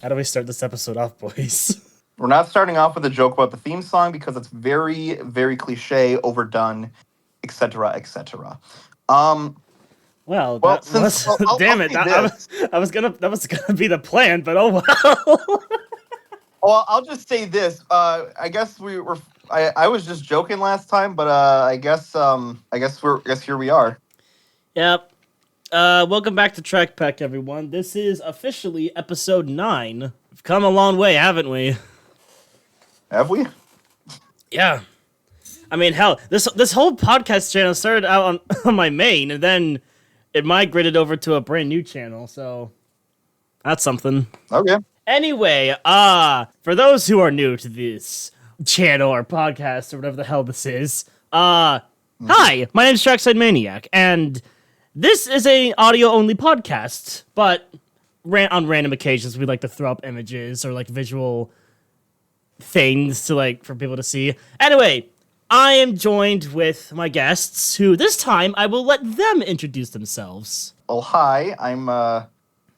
How do we start this episode off, boys? We're not starting off with a joke about the theme song because it's very, very cliche, overdone, etc., etc. Well, Well, that since was well, damn it. That was gonna be the plan, but oh well. well, I'll just say this. I guess we were. I was just joking last time, but I guess here we are. Yep. Welcome back to Track Pack, everyone. This is officially episode 9. We've come a long way, haven't we? Have we? Yeah. I mean, hell, this whole podcast channel started out on my main, and then it migrated over to a brand new channel, so that's something. Okay. Anyway, for those who are new to this channel or podcast or whatever the hell this is, hi, my name's Trackside Maniac, and this is a audio-only podcast, but on random occasions we like to throw up images or like visual things to like for people to see. Anyway, I am joined with my guests, who this time I will let them introduce themselves. Well, hi. I'm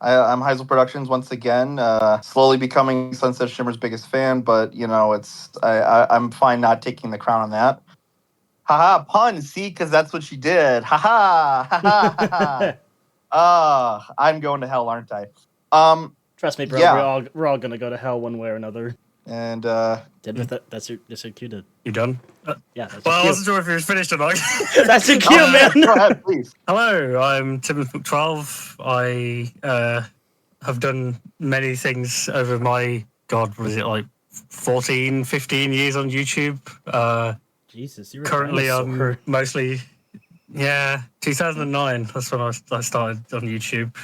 Heisel Productions once again. Slowly becoming Sunset Shimmer's biggest fan, but you know I'm fine not taking the crown on that. Haha, pun. See, because that's what she did. Haha, haha, haha. I'm going to hell, aren't I? Trust me, bro. Yeah. We're all gonna go to hell one way or another. And That's your cue to. You done? Yeah. That's Well, your I cue. wasn't sure if it was finished or not. That's your cue, man. Go ahead, please. Hello, I'm Tim Book 12. I have done many things over my, was it like 14, 15 years on YouTube? Jesus, you're Currently, I'm mostly, 2009. That's when I started on YouTube.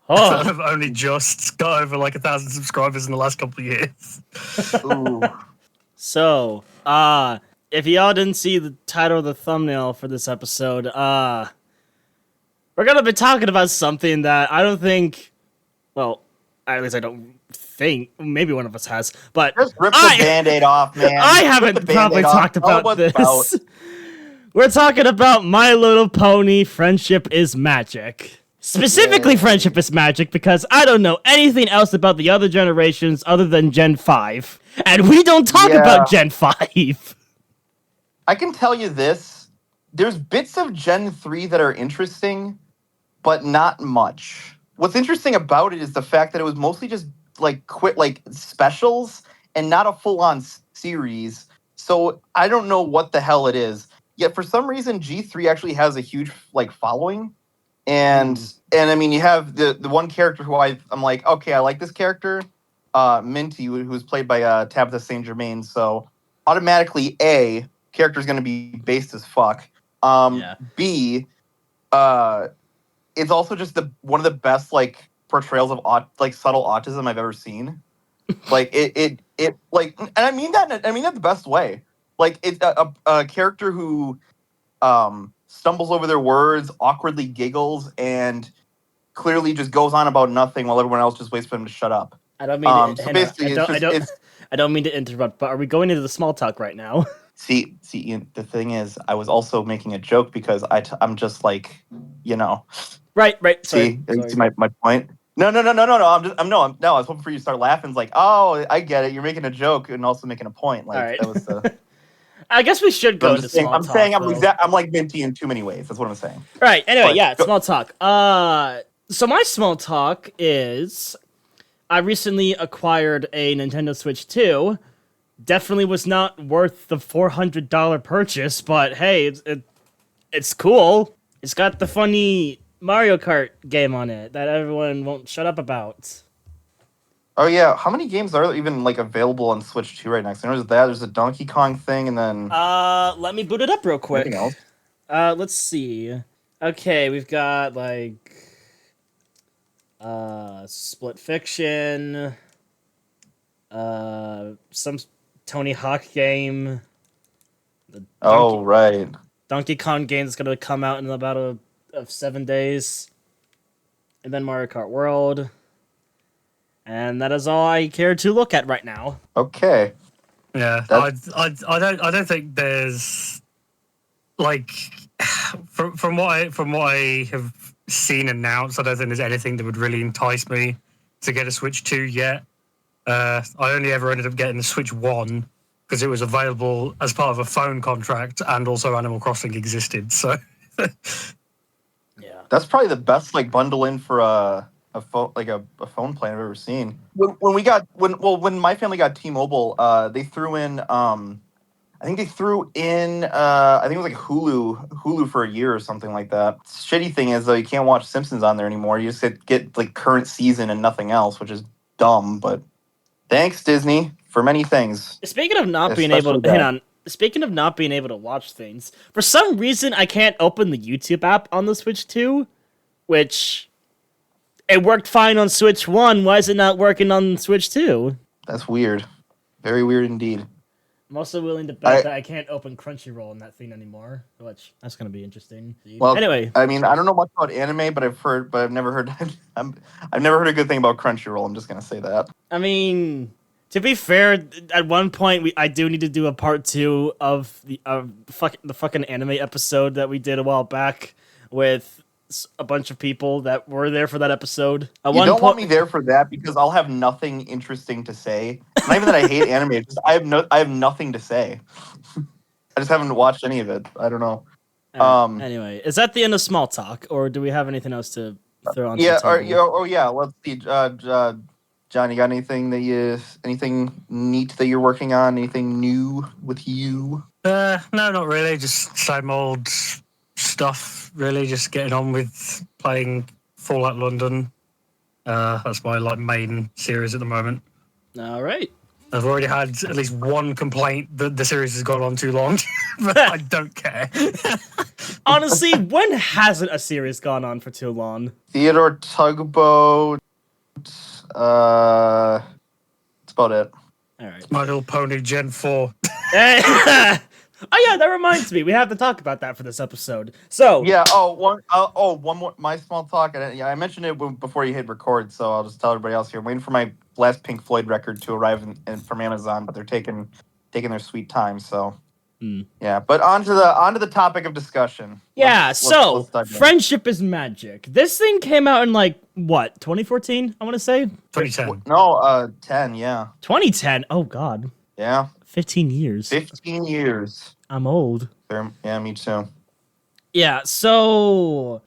Oh. I've only just got over like 1,000 subscribers in the last couple of years. Ooh. So, if y'all didn't see the title of the thumbnail for this episode, we're gonna be talking about something that I don't think, well, at least I don't think, maybe one of us has, but Just rip the Band-Aid off, man. I haven't probably talked about this. We're talking about My Little Pony Friendship is Magic. Specifically, Friendship is Magic, because I don't know anything else about the other generations other than Gen 5. And we don't talk about Gen 5. I can tell you this. There's bits of Gen 3 that are interesting, but not much. What's interesting about it is the fact that it was mostly just like specials and not a full-on series. So I don't know what the hell it is. Yet for some reason G3 actually has a huge following. And I mean, you have the one character who I'm like, okay, I like this character, Minty, who's played by Tabitha St. Germain. So automatically, A, character's going to be based as fuck. B, it's also just one of the best like portrayals of subtle autism I've ever seen. Like it like, and I mean that the best way. Like it's a character who stumbles over their words, awkwardly giggles, and clearly just goes on about nothing while everyone else just waits for him to shut up. I don't mean I don't mean to interrupt, but are we going into the small talk right now? See, Ian, the thing is, I was also making a joke because I'm just like, you know. Right. See my point? No. I was hoping for you to start laughing. It's like, oh, I get it. You're making a joke and also making a point. Like, all right. That was the. I guess we should go into small talk. I'm like Minty in too many ways. That's what I'm saying. Right. Anyway, small talk. So my small talk is, I recently acquired a Nintendo Switch 2. Definitely was not worth the $400 purchase, but hey, it's cool. It's got the funny Mario Kart game on it that everyone won't shut up about. Oh yeah, how many games are even like available on Switch 2 right now? There's a Donkey Kong thing, and then let me boot it up real quick. Anything else? Let's see. Okay, we've got like Split Fiction, some Tony Hawk game. Right. Donkey Kong game that's gonna come out in about 7 days, and then Mario Kart World. And that is all I care to look at right now. Okay. Yeah, I don't think there's like from what I have seen announced, I don't think there's anything that would really entice me to get a Switch 2 yet. I only ever ended up getting the Switch 1 because it was available as part of a phone contract, and also Animal Crossing existed. So, Yeah. That's probably the best like bundle in for a phone like a phone plan I've ever seen. When my family got T-Mobile, they threw in I think they threw in I think it was like Hulu for a year or something like that. Shitty thing is though you can't watch Simpsons on there anymore. You just get like current season and nothing else, which is dumb, but thanks Disney for many things. Speaking of not being Especially able to, hang on. Speaking of not being able to watch things, for some reason I can't open the YouTube app on the Switch 2, which it worked fine on Switch 1. Why is it not working on Switch 2? That's weird. Very weird indeed. I'm also willing to bet that I can't open Crunchyroll on that thing anymore, which that's gonna be interesting. Well, anyway, I mean, I don't know much about anime, but I've never heard, I've never heard a good thing about Crunchyroll. I'm just gonna say that. I mean, to be fair, at one point I do need to do a part 2 of the fucking anime episode that we did a while back with a bunch of people that were there for that episode. You don't want me there for that because I'll have nothing interesting to say. Not even that I hate anime, it's just I have nothing to say. I just haven't watched any of it. I don't know. Anyway, is that the end of small talk, or do we have anything else to throw on? Yeah. Let's see. John, you got anything anything neat that you're working on? Anything new with you? no, not really. Just same old stuff. Really, just getting on with playing Fallout London. That's my main series at the moment. All right. I've already had at least one complaint that the series has gone on too long, but I don't care. Honestly, when hasn't a series gone on for too long? Theodore Tugboat. That's about it. All right. My Little Pony Gen 4. Oh yeah, that reminds me. We have to talk about that for this episode. So yeah. One more. My small talk. I mentioned it before you hit record, so I'll just tell everybody else here. I'm waiting for my last Pink Floyd record to arrive from Amazon, but they're taking their sweet time. So yeah. But onto the topic of discussion. Yeah. Let's Friendship is Magic. This thing came out in what 2014? I want to say 2010. No, 10. Yeah. 2010. Oh God. Yeah. 15 years. 15 years. I'm old. Yeah, me too. Yeah, so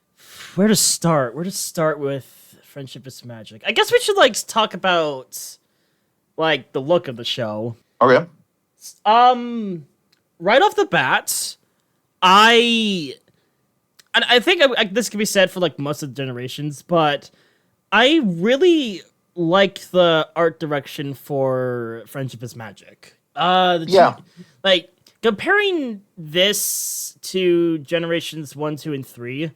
where to start? Where to start with Friendship is Magic? I guess we should talk about the look of the show. Okay. Right off the bat, I think this can be said for most of the generations, but I really like the art direction for Friendship is Magic. Comparing this to generations 1, 2, and 3,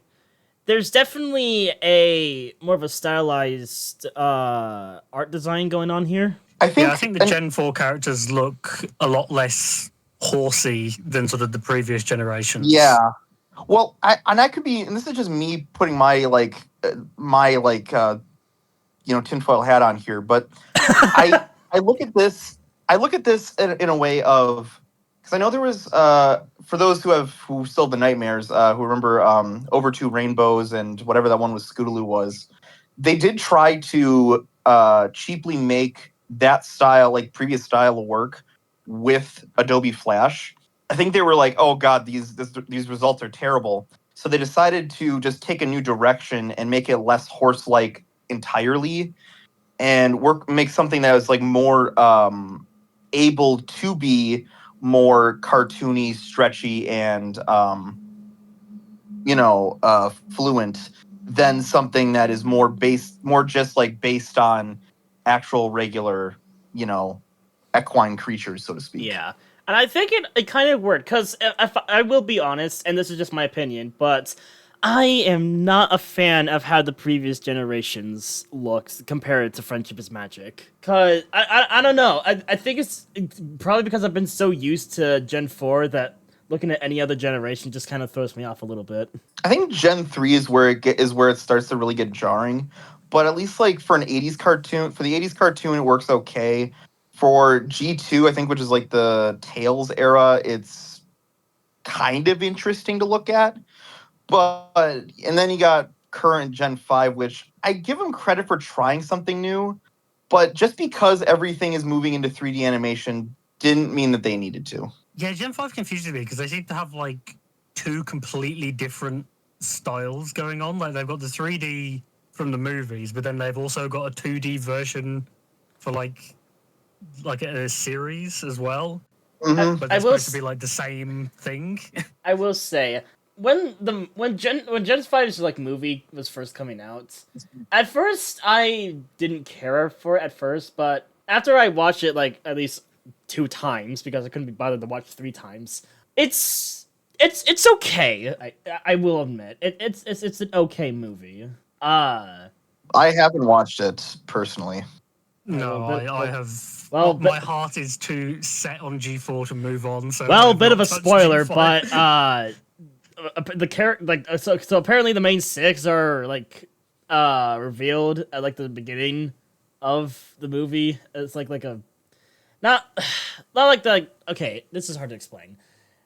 there's definitely a more of a stylized art design going on here. I think the Gen 4 characters look a lot less horsey than sort of the previous generations. Yeah. Well, that could be, and this is just me putting my tinfoil hat on here, but I look at this. I look at this in a way of, because I know there was for those who still have the nightmares, who remember Over Two Rainbows and whatever that one with Scootaloo was, they did try to cheaply make that style, previous style of work with Adobe Flash. I think they were like, oh god, these results are terrible. So they decided to just take a new direction and make it less horse-like entirely, and make something that was more able to be more cartoony, stretchy, and fluent than something that is more based on actual regular, equine creatures, so to speak. Yeah. And I think it kind of worked, because I will be honest, and this is just my opinion, but I am not a fan of how the previous generations looks compared to Friendship is Magic. Because, I don't know, I think it's probably because I've been so used to Gen 4 that looking at any other generation just kind of throws me off a little bit. I think Gen 3 is where it starts to really get jarring. But at least for an 80s cartoon, it works okay. For G2, I think, which is the Tails era, it's kind of interesting to look at. And then you got current Gen 5, which I give them credit for trying something new, But just because everything is moving into 3D animation didn't mean that they needed to. Yeah, Gen 5 confuses me because they seem to have like two completely different styles going on. Like they've got the 3D from the movies, but then they've also got a 2D version for like a series as well. Mm-hmm. But they're supposed to be like the same thing. I will say when Gen 5's like movie was first coming out, at first I didn't care for it at first, but after I watched it like at least 2 times because I couldn't be bothered to watch 3 times, it's okay. I will admit it's an okay movie. I haven't watched it personally. No, I have. Well, my heart is too set on G4 to move on. So well, I a have bit of not a touched spoiler, G5. but the character like so apparently the main 6 are like revealed at like the beginning of the movie. It's like a not not like the okay. This is hard to explain.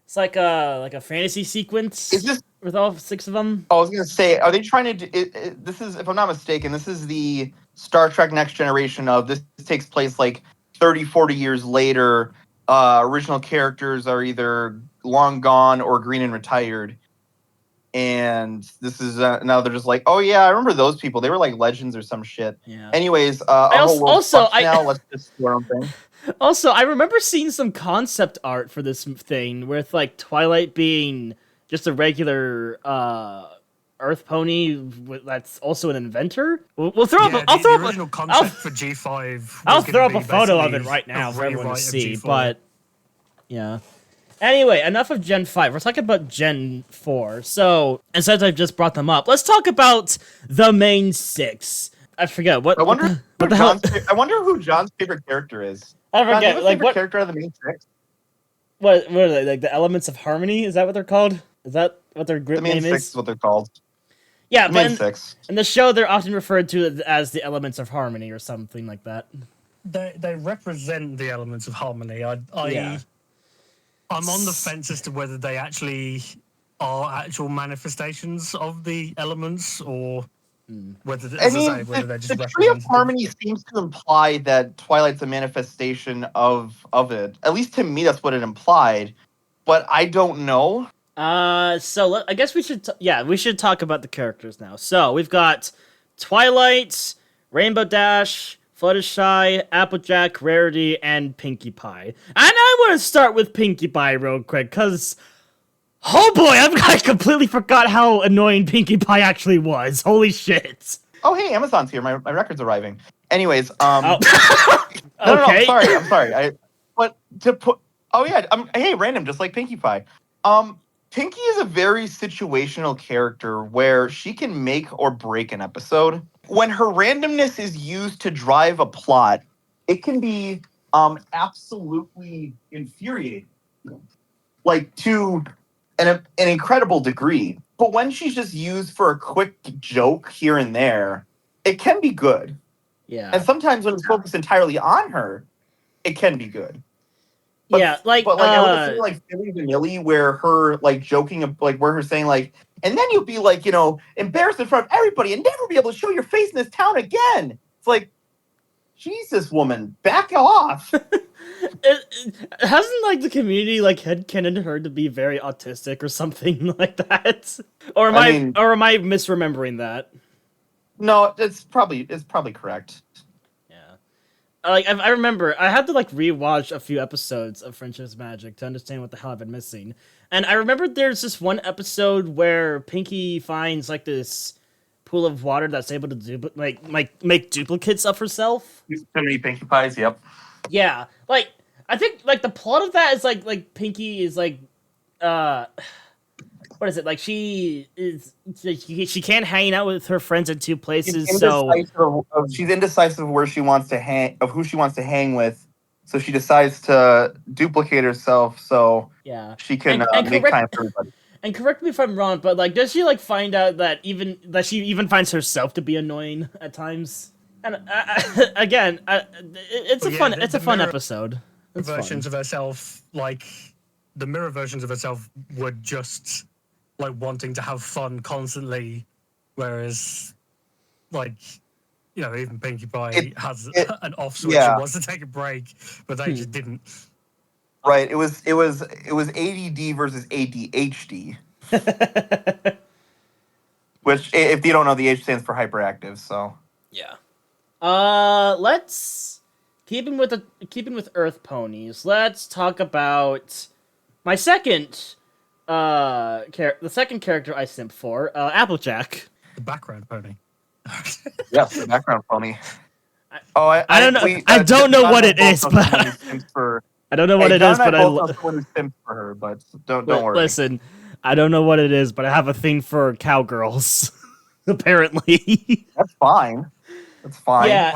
It's like a fantasy sequence. Is this? With all 6 of them? I was gonna say, are they trying to do? This is, if I'm not mistaken, this is the Star Trek Next Generation of this takes place like 30, 40 years later. Original characters are either long gone or green and retired, and this is now they're just like, oh yeah, I remember those people. They were like legends or some shit. Yeah. Anyways, now let's just do our own thing. Also, I remember seeing some concept art for this thing with like Twilight being just a regular Earth pony that's also an inventor. We'll throw up. I'll throw up. Original concept for G5. I'll throw up a photo of it right now for everyone to see. But yeah. Anyway, enough of Gen 5. We're talking about Gen 4. So, and since I've just brought them up, let's talk about the main 6. I forget what. I wonder. I wonder who John's favorite character is. I forget. John, like what character out of the main 6? What are they? Like the Elements of Harmony? Is that what they're called? Is that what their group name is? The main 6 is what they're called. Yeah, the but main 6. In the show, they're often referred to as the Elements of Harmony or something like that. They represent the elements of harmony. I'm on the fence as to whether they actually are actual manifestations of the elements or whether, whether they're just the Tree of Harmony seems to imply that Twilight's a manifestation of it. At least to me, that's what it implied. But I don't know. So I guess we should we should talk about the characters now. So we've got Twilight, Rainbow Dash, Fluttershy, Applejack, Rarity, and Pinkie Pie. And I want to start with Pinkie Pie real quick, because oh boy, I completely forgot how annoying Pinkie Pie actually was. Holy shit. Oh hey, Amazon's here. My record's arriving. Anyways, Oh. No, Okay. I'm sorry. Hey, random, just like Pinkie Pie. Pinkie is a very situational character where she can make or break an episode. When her randomness is used to drive a plot, it can be absolutely infuriating, like to an incredible degree. But when she's just used for a quick joke here and there, it can be good. Yeah. And sometimes when it's focused entirely on her, it can be good. But I would say like Philly Vanilli, where her like joking, like where her saying like, and then you'll be like, embarrassed in front of everybody and never be able to show your face in this town again. It's like, Jesus, woman, back off. Hasn't like the community like headcanon her to be very autistic or something like that? Or am I misremembering that? No, it's probably correct. Like I remember, I had to like rewatch a few episodes of Friendship's Magic to understand what the hell I've been missing. And I remember there's this one episode where Pinkie finds like this pool of water that's able to make duplicates of herself. So many Pinkie Pies, yep. Yeah, like I think like the plot of that is like Pinkie is like what is it? Like she can't hang out with her friends in 2 places, she's indecisive of where she wants to hang, of who she wants to hang with. So she decides to duplicate herself so she can make time for everybody. And correct me if I'm wrong, but like, does she like find out that she even finds herself to be annoying at times? And again, it's a fun episode. It's versions of herself, like the mirror versions of herself, were just like wanting to have fun constantly, whereas like even Pinkie Pie has an off switch and wants to take a break, but they just didn't. Right. It was ADD versus ADHD. Which, if you don't know, the H stands for hyperactive. So yeah. Let's keeping with Earth ponies. Let's talk about my second the second character I simp for, Applejack. The background pony. Yes, the background pony. I don't know. I don't know what it is, but I don't know what it is, but I both know someone who simps for her. But don't worry. Listen, I don't know what it is, but I have a thing for cowgirls. Apparently, that's fine. That's fine. Yeah,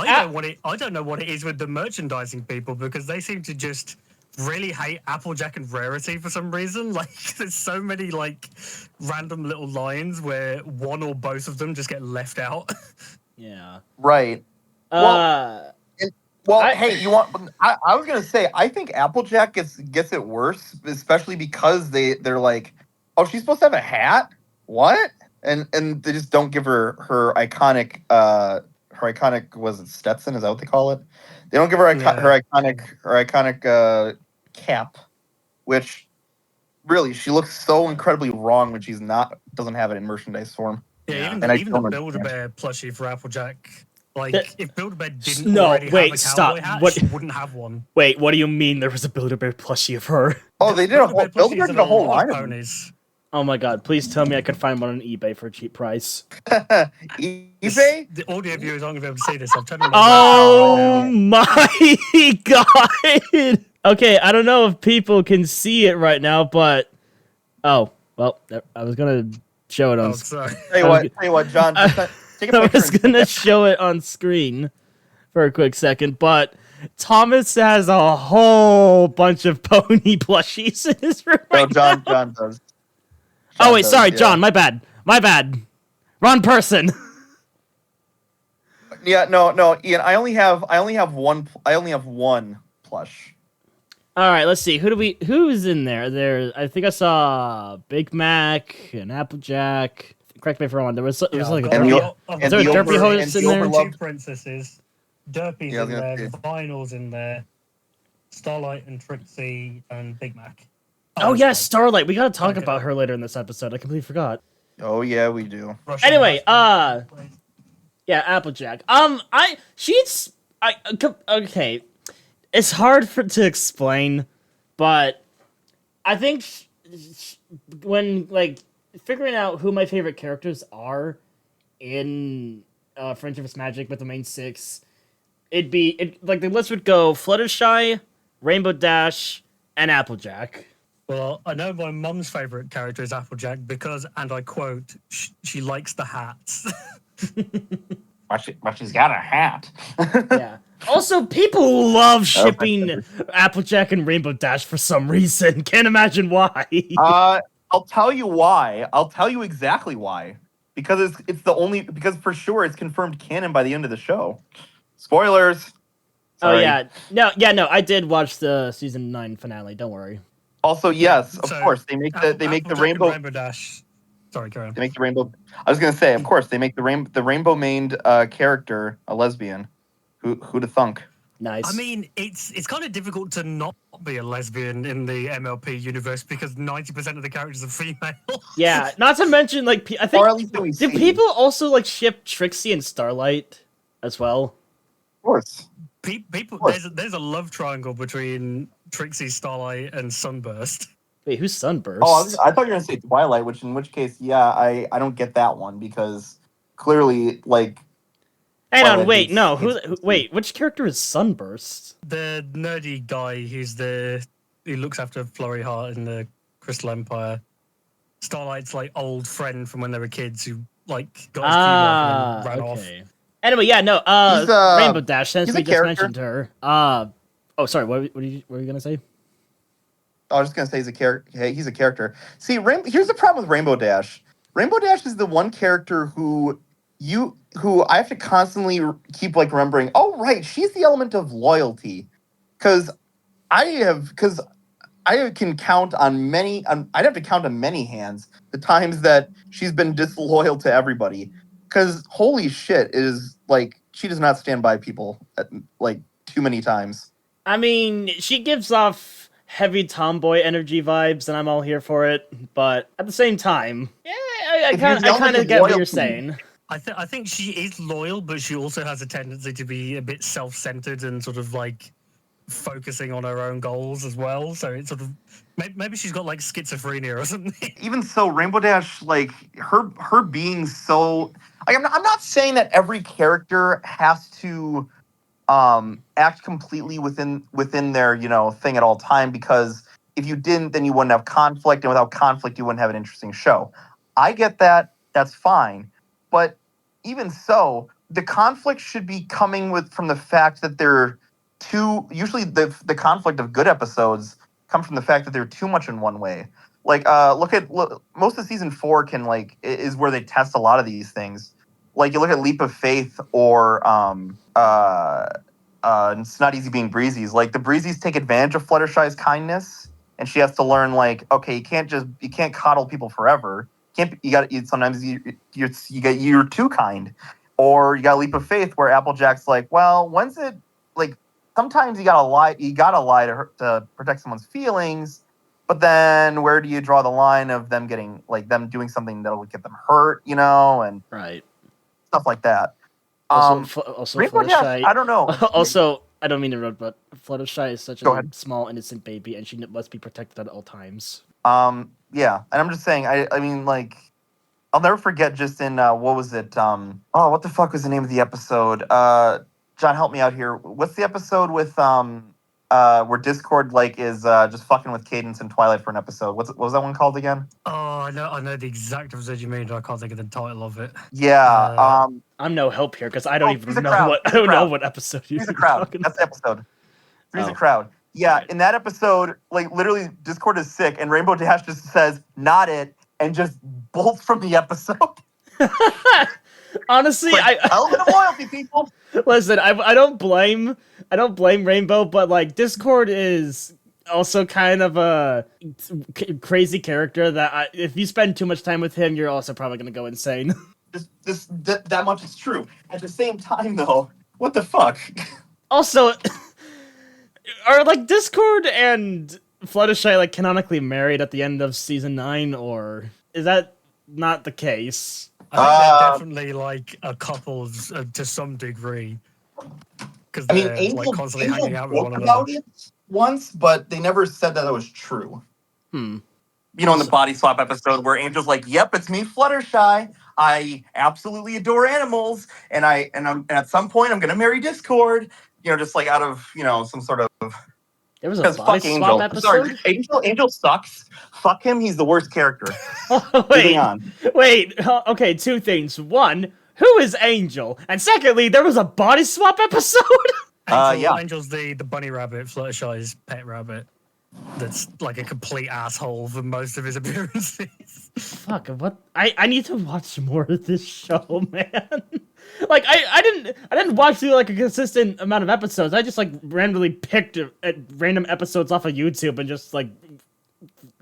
I don't know what it is with the merchandising people, because they seem to just really hate Applejack and Rarity for some reason. Like, there's so many like random little lines where one or both of them just get left out. Yeah. Right. Hey, you want? I was gonna say, I think Applejack gets it worse, especially because they're like, oh, she's supposed to have a hat. What? And they just don't give her iconic was it Stetson? Is that what they call it? They don't give her her iconic cap, which really she looks so incredibly wrong when doesn't have it in merchandise form. Yeah, even the Build-A-Bear plushie for Applejack. Like, if Build-A-Bear didn't already have a cowboy hat, she wouldn't have one. Wait, what do you mean there was a Build-A-Bear plushie of her? Oh, they did Build-A-Bear did a whole line of ponies. Oh my god, please tell me I could find one on eBay for a cheap price. eBay? The audio viewers aren't going to be able to see this. I'm telling you. Oh my god! Okay, I don't know if people can see it right now, but... Oh, well, I was going to show it on... Tell you what, John, take a picture. I was going to show it on screen for a quick second, but Thomas has a whole bunch of pony plushies in his room right now. John does. Sorry, John. My bad. Wrong person. Yeah, no, Ian. I only have one plush. All right, let's see. Who's in there? I think I saw Big Mac and Applejack. Correct me if I'm wrong. There was like a Derpy host in there. Two princesses, Derpy's in there, Vinyl's in there, Starlight and Trixie and Big Mac. Oh yeah, Starlight. We gotta talk about her later in this episode. I completely forgot. Oh yeah, we do. Anyway, yeah, Applejack. Okay. It's hard to explain, but I think when like figuring out who my favorite characters are in Friendship is Magic with the main six, like the list would go Fluttershy, Rainbow Dash, and Applejack. Well, I know my mum's favorite character is Applejack because, and I quote, she likes the hats. But she's got a hat. Yeah. Also, people love shipping Applejack and Rainbow Dash for some reason. Can't imagine why. I'll tell you why. I'll tell you exactly why. Because because for sure it's confirmed canon by the end of the show. Spoilers. Sorry. Oh yeah. No, I did watch the season 9 finale, don't worry. Also, yes, of course, they make the Rainbow Dash. Sorry, carry on. They make the Rainbow. I was gonna say, of course, they make the Rainbow mained character a lesbian. Who'd have thunk? Nice. I mean, it's kind of difficult to not be a lesbian in the MLP universe because 90% of the characters are female. Yeah, not to mention like I think. Or at least do people also like ship Trixie and Starlight as well? Of course. People, there's a love triangle between Trixie, Starlight, and Sunburst. Wait, who's Sunburst? Oh, I thought you were gonna say Twilight, in which case, yeah, I don't get that one because clearly, like. Hang on, wait, no, wait, which character is Sunburst? The nerdy guy who looks after Flurry Heart in the Crystal Empire. Starlight's like old friend from when they were kids who like got his and ran off. Anyway, yeah, no, Rainbow Dash, since we just mentioned her. Oh, sorry, what were you gonna say? I was just gonna say he's a character. See, here's the problem with Rainbow Dash. Rainbow Dash is the one character who I have to constantly keep like remembering. Oh, right, she's the element of loyalty, because I can count on many. I'd have to count on many hands the times that she's been disloyal to everybody. Because holy shit, it is like she does not stand by people like too many times. I mean, she gives off heavy tomboy energy vibes, and I'm all here for it. But at the same time, yeah, I If you're kind yelling of at get what you're loyalty- saying. I think she is loyal, but she also has a tendency to be a bit self-centered and sort of like focusing on her own goals as well. So it's sort of maybe she's got like schizophrenia or something. Even so, Rainbow Dash, like her being so, like, I'm not saying that every character has to act completely within their thing at all time, because if you didn't, then you wouldn't have conflict, and without conflict, you wouldn't have an interesting show. I get that. That's fine, but even so, the conflict should be coming from the fact that they're too. Usually, the conflict of good episodes comes from the fact that they're too much in one way. Like, look, most of season 4 is where they test a lot of these things. Like, you look at Leap of Faith or it's Not Easy Being Breezy's. Like, the Breezys take advantage of Fluttershy's kindness, and she has to learn, like, okay, you can't coddle people forever. Sometimes you're too kind. Or you got Leap of Faith where Applejack's like, well, when's it, like, sometimes you gotta lie to her to protect someone's feelings, but then where do you draw the line of them doing something that'll get them hurt, and Right. stuff like that. Also, Rainbow Dash, Fluttershy. I don't know. Also, I don't mean to interrupt, but Fluttershy is such Go a ahead. small, innocent baby, and she must be protected at all times. Yeah, and I'm just saying, I mean, like, I'll never forget just in, what was it? What the fuck was the name of the episode? John, help me out here. What's the episode with, where Discord, like, is, just fucking with Cadence and Twilight for an episode? What was that one called again? Oh, I know the exact episode you mean, but I can't think of the title of it. Yeah, I'm no help here, because I don't Three's a even know Crowd, what, Three's I a don't know Crowd. what episode you're Three's a Crowd. talking That's the episode. Three's a Oh. Crowd. Yeah, Right. in that episode, like, literally, Discord is sick, and Rainbow Dash just says, not it, and just bolts from the episode. Honestly, Like, element of loyalty, people. listen. I don't blame Rainbow, but like Discord is also kind of a crazy character that if you spend too much time with him, you're also probably gonna go insane. That much is true. At the same time, though, what the fuck? Also, are like Discord and Fluttershy like canonically married at the end of season 9, or is that not the case? I think they're definitely like a couple to some degree, because I mean, they're Angel, like constantly hanging out with spoke one about another. it once, but they never said that it was true. Hmm. In the body swap episode where Angel's like, "Yep, it's me, Fluttershy. I absolutely adore animals, and at some point I'm gonna marry Discord." Just like out of some sort of, There was a because body fuck swap Angel. episode. Sorry, Angel sucks. Fuck him. He's the worst character. Wait, Moving on. wait. Okay, two things. One, who is Angel? And secondly, there was a body swap episode. Yeah. Angel's the bunny rabbit, Fluttershy's pet rabbit. That's like a complete asshole for most of his appearances. Fuck, what? I need to watch more of this show, man. Like I didn't watch through like a consistent amount of episodes. I just like randomly picked at random episodes off of YouTube and just like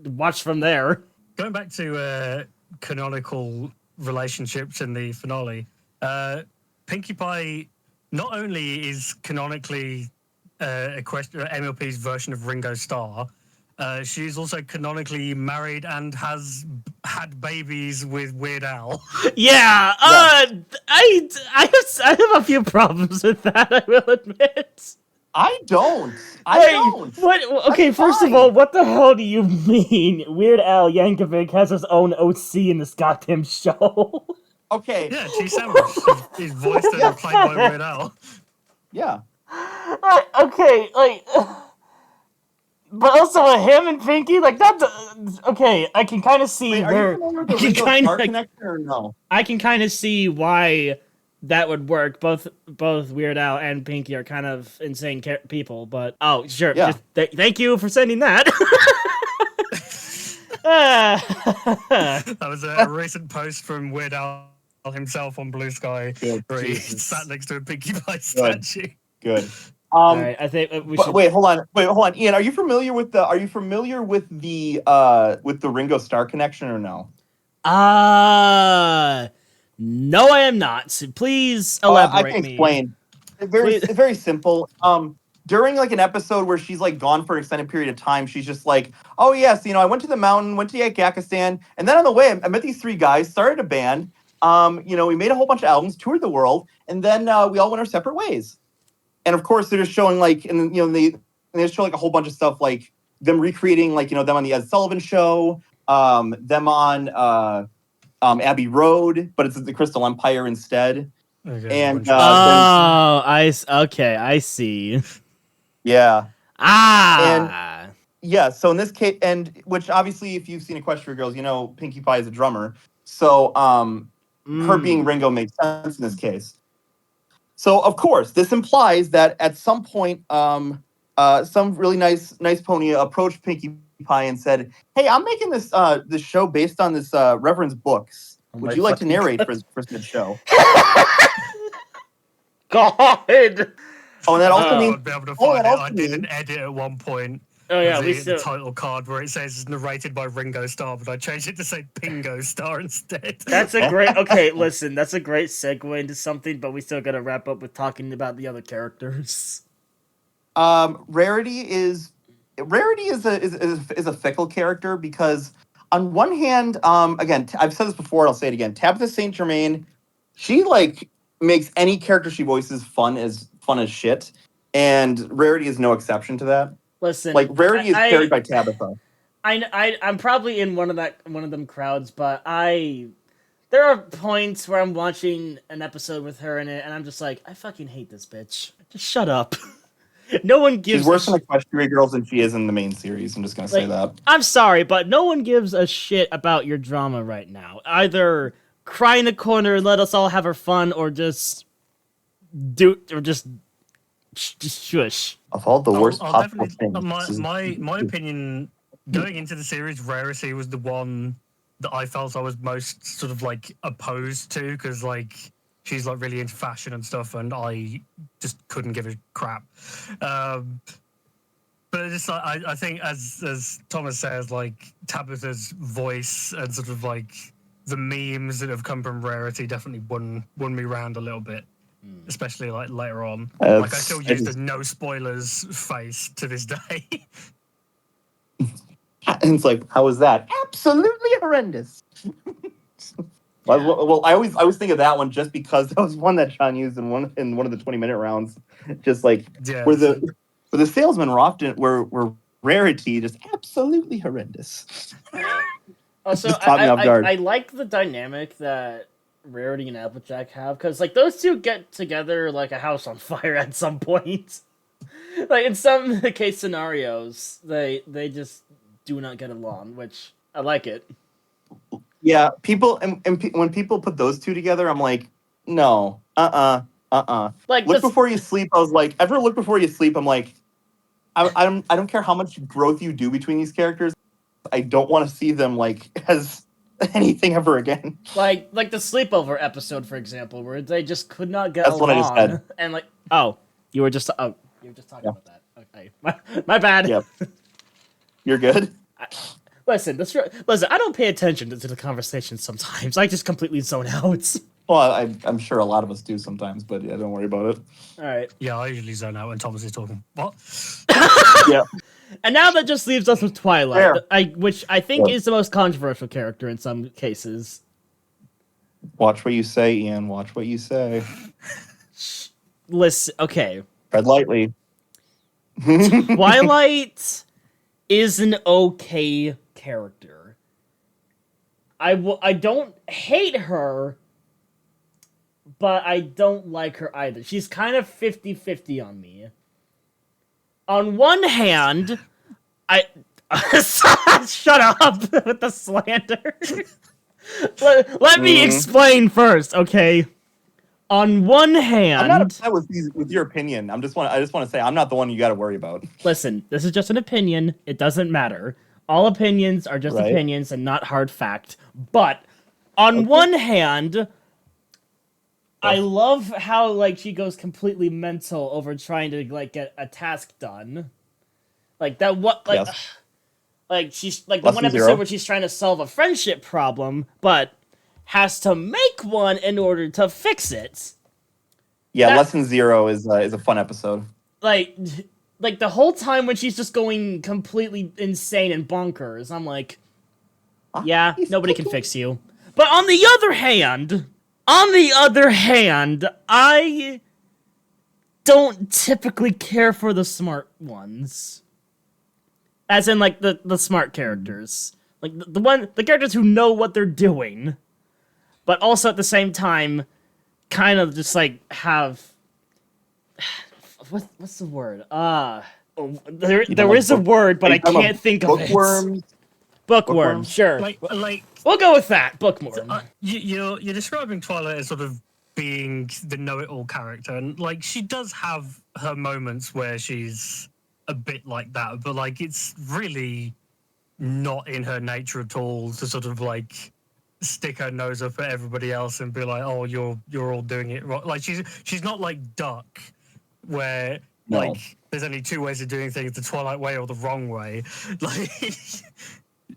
watched from there. Going back to canonical relationships in the finale, Pinkie Pie not only is canonically MLP's version of Ringo Starr, she's also canonically married and has had babies with Weird Al. Yeah, I have a few problems with that, I will admit. I don't. What? Okay, That's first of fine. all, what the hell do you mean? Weird Al Yankovic has his own OC in this goddamn show. Okay. Yeah, G. Sandwich is voiced and played by Weird Al. Yeah. Okay, like, but also him and Pinky, like that's okay. I can kind of see Wait, are where you familiar with the I can Ringo kind Starr of connection or no? I can kind of see why that would work. Both Weird Al and Pinky are kind of insane people, but oh sure, Yeah. just thank you for sending that. That was a recent post from Weird Al himself on Blue Sky, where he sat next to a Pinkie Pie statue. Good. All right, I think we should. Wait, hold on. Ian, are you familiar with the Ringo Starr connection or no? No, I am not. Please I elaborate can me. explain. It's very simple. During like an episode where she's like gone for an extended period of time, she's just like, "Oh yes, I went to the mountain, went to Yakakistan, and then on the way, I met these 3 guys, started a band. We made a whole bunch of albums, toured the world, and then we all went our separate ways." And of course, they're just showing like, and they just show like a whole bunch of stuff, like them recreating, like them on the Ed Sullivan Show, them on Abbey Road, but it's the Crystal Empire instead. Okay, And okay, I see. yeah. Ah. Yeah, so in this case, and which obviously, if you've seen Equestria Girls, Pinkie Pie is a drummer. So her being Ringo makes sense in this case. So of course, this implies that at some point, some really nice pony approached Pinkie Pie and said, "Hey, I'm making this show based on this Reverend's books. Would you like to narrate for the show?" God. Oh, and that also means I'd be able to find it. I did an edit at one point. Oh yeah, the title card where it says narrated by Ringo Starr, but I changed it to say Pingo Starr instead. That's a great. Okay, listen, that's a great segue into something, but we still got to wrap up with talking about the other characters. Rarity is a fickle character because on one hand, again, I've said this before, and I'll say it again. Tabitha St. Germain, she like makes any character she voices fun as shit, and Rarity is no exception to that. Listen, like Rarity is carried by Tabitha. I'm probably in one of them crowds, but there are points where I'm watching an episode with her in it, and I'm just like, I fucking hate this bitch. Just shut up. No one gives. She's worse in Equestria Girls than she is in the main series. I'm just gonna say that. I'm sorry, but no one gives a shit about your drama right now. Either cry in the corner and let us all have our fun, or just shush. Of all the worst I'll possible definitely, things. my opinion going into the series, Rarity was the one that I felt I was most sort of like opposed to, because like she's like really into fashion and stuff, and I just couldn't give a crap. But it's like, I think as Thomas says, like Tabitha's voice and sort of like the memes that have come from Rarity definitely won me round a little bit. Especially like later on. Like I still use the no spoilers face to this day. And it's like, how was that? Absolutely horrendous. Well, I always think of that one just because that was one that Sean used in one of the 20-minute rounds. Just like where the salesmen were Rarity just absolutely horrendous. Also, I like the dynamic that Rarity and Applejack have, because like those two get together like a house on fire at some point. Like in some case scenarios, they just do not get along, which I like it. Yeah, people when people put those two together, I'm like, no, Like Look Before You Sleep. I was like, ever Look Before You Sleep? I'm like, I don't care how much growth you do between these characters. I don't want to see them like as anything ever again. Like the sleepover episode, for example, where they just could not get That's along. What I just said. And like, you were just talking about that. Okay, my bad. Yep. You're good. Listen, I don't pay attention to the conversation sometimes. I just completely zone out. Well, I'm sure a lot of us do sometimes, but yeah, don't worry about it. All right. Yeah, I usually zone out when Thomas is talking. What? Yeah. And now that just leaves us with Twilight, which I think is the most controversial character in some cases. Watch what you say, Ian. Watch what you say. Listen, okay. Tread lightly. Twilight is an okay character. I don't hate her, but I don't like her either. She's kind of 50-50 on me. On one hand, shut up with the slander. let me explain first, okay? On one hand, I'm not upset with your opinion. I just want to say I'm not the one you got to worry about. Listen, this is just an opinion. It doesn't matter. All opinions are just opinions and not hard fact. But on one hand, I love how like she goes completely mental over trying to like get a task done. Like that like she's like the one episode where she's trying to solve a friendship problem, but has to make one in order to fix it. Yeah, That- Lesson Zero is a fun episode. Like the whole time when she's just going completely insane and bonkers, I'm like, yeah, nobody can fix you. But on the other hand, I don't typically care for the smart ones. As in, like, the smart characters. Like, the characters who know what they're doing. But also, at the same time, kind of just, like, have... What's the word? There is a word, but I can't think of it. Bookworms, sure. Like We'll go with that, bookworm. you're describing Twilight as sort of being the know-it-all character, and like she does have her moments where she's a bit like that, but like it's really not in her nature at all to sort of like stick her nose up at everybody else and be like, "Oh, you're all doing it wrong." Like she's not like Duck, where like there's only two ways of doing things: the Twilight way or the wrong way. Like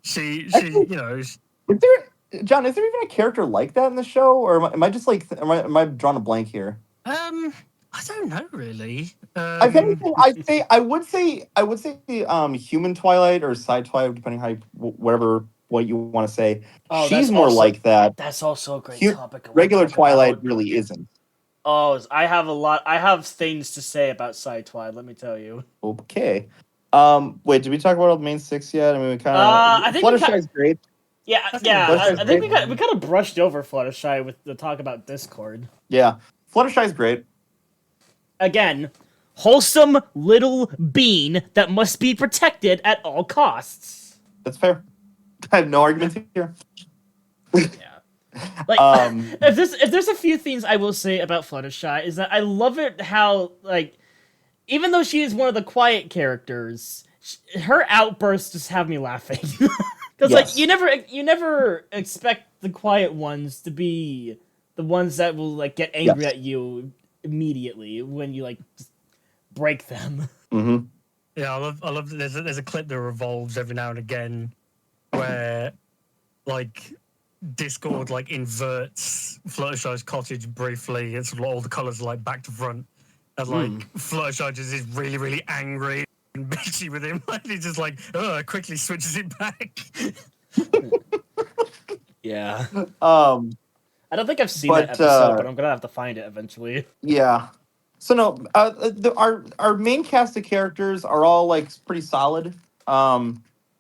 she you know. Is there, John? Is there even a character like that in the show, or am I just like am I drawing a blank here? I don't know really. If anything, I would say human Twilight or side Twilight, depending how what you want to say. Oh, she's more like that. That's also a great topic. Regular Twilight really isn't. Oh, I have things to say about side Twilight. Let me tell you. Okay. Wait, did we talk about all the main six yet? I mean, we kind of. I think Fluttershy's great. Yeah. I think we kind of brushed over Fluttershy with the talk about Discord. Yeah, Fluttershy's great. Again, wholesome little bean that must be protected at all costs. That's fair. I have no arguments here. Yeah. Like, if there's a few things I will say about Fluttershy is that I love it how, like, even though she is one of the quiet characters, her outbursts just have me laughing. Because like you never expect the quiet ones to be the ones that will like get angry at you immediately when you like just break them. Mm-hmm. Yeah, I love that there's a clip that revolves every now and again where like Discord like inverts Fluttershy's cottage briefly. It's all the colours are like back to front, and like Fluttershy just is really really angry and bitchy with him. Like he's just like quickly switches it back. Yeah. I don't think I've seen that episode, but I'm gonna have to find it eventually. Yeah. So no, our main cast of characters are all like pretty solid.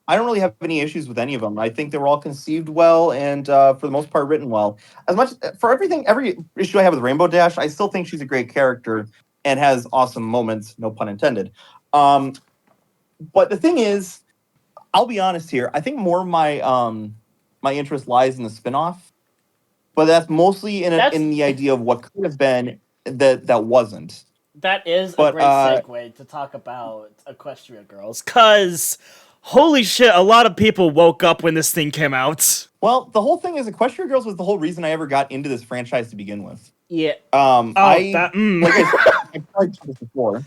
I don't really have any issues with any of them. I think they were all conceived well and for the most part written well. As much for every issue I have with Rainbow Dash, I still think she's a great character and has awesome moments, no pun intended. But the thing is, I'll be honest here. I think more of my interest lies in the spinoff, but that's mostly in the idea of what could have been that wasn't. That is a great segue to talk about Equestria Girls, because holy shit, a lot of people woke up when this thing came out. Well, the whole thing is Equestria Girls was the whole reason I ever got into this franchise to begin with. Yeah. Like I've tried this before.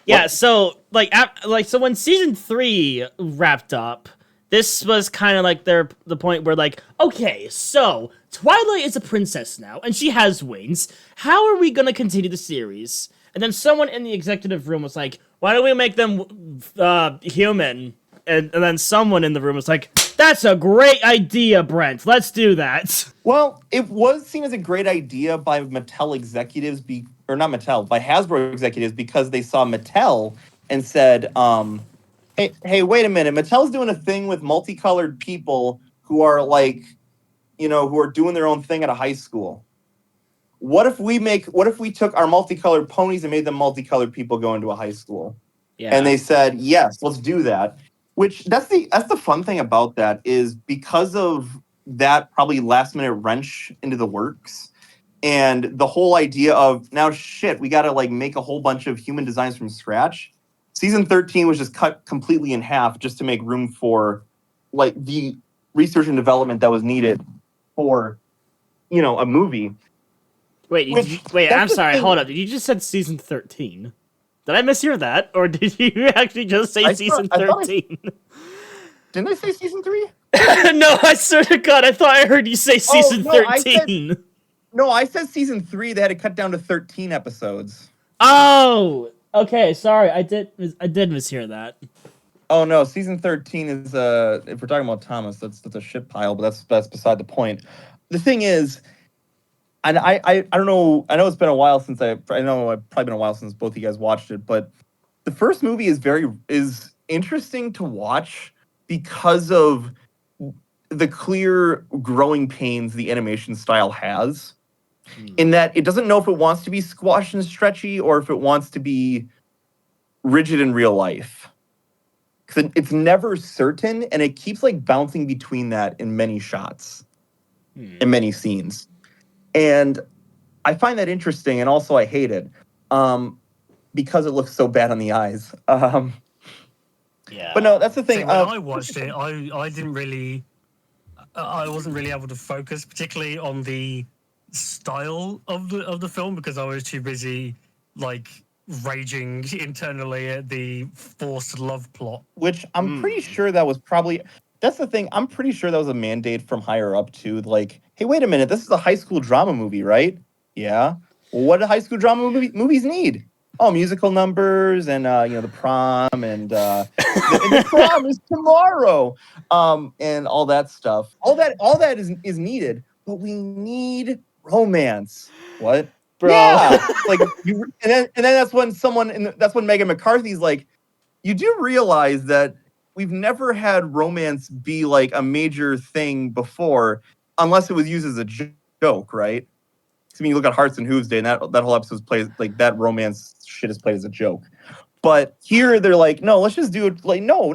Yeah, so so when season 3 wrapped up, this was kind of like the point where like, okay, so Twilight is a princess now, and she has wings. How are we gonna continue the series? And then someone in the executive room was like, why don't we make them human? And then someone in the room was like, that's a great idea, Brent. Let's do that. Well, it was seen as a great idea by Mattel executives, by Hasbro executives, because they saw Mattel and said, hey, wait a minute. Mattel's doing a thing with multicolored people who are like, who are doing their own thing at a high school. What if we took our multicolored ponies and made them multicolored people go into a high school? Yeah. And they said, yes, let's do that. Which that's the fun thing about that is because of that probably last minute wrench into the works and the whole idea of now we got to like make a whole bunch of human designs from scratch. Season 13 was just cut completely in half just to make room for like the research and development that was needed for, a movie. Wait, I'm sorry, hold up. Did you just said season 13? Did I mishear that? Or did you actually just say season 13? Didn't I say season 3? No, I swear to God, I thought I heard you say season no, 13. I said season 3. They had to cut down to 13 episodes. Oh, okay. Sorry, I did mishear that. Oh no, season 13 is if we're talking about Thomas, that's a shit pile, but that's beside the point. The thing is, and I don't know, I know it's been a while since it's probably been a while since both of you guys watched it, but the first movie is interesting to watch because of the clear growing pains the animation style has. In that it doesn't know if it wants to be squashed and stretchy or if it wants to be rigid in real life. Because it's never certain, and it keeps like bouncing between that in many shots, in many scenes. And I find that interesting, and also I hate it because it looks so bad on the eyes. Yeah. But no, that's the thing. See, when I watched it, I didn't really, I wasn't really able to focus, particularly on the style of the film, because I was too busy like raging internally at the forced love plot. Which I'm pretty sure that was probably. That's the thing. I'm pretty sure that was a mandate from higher up too. Like, hey, wait a minute. This is a high school drama movie, right? Yeah. Well, what do high school drama movies need? Oh, musical numbers and the prom and the prom is tomorrow. And all that stuff. All that is needed, but we need romance. What? Bro. Yeah. Like and then that's when Megan McCarthy's like, you do realize that we've never had romance be like a major thing before, unless it was used as a joke, right? I mean, you look at Hearts and Hooves Day, and that whole episode plays like that romance shit is played as a joke. But here they're like, no, let's just do it. Like, no,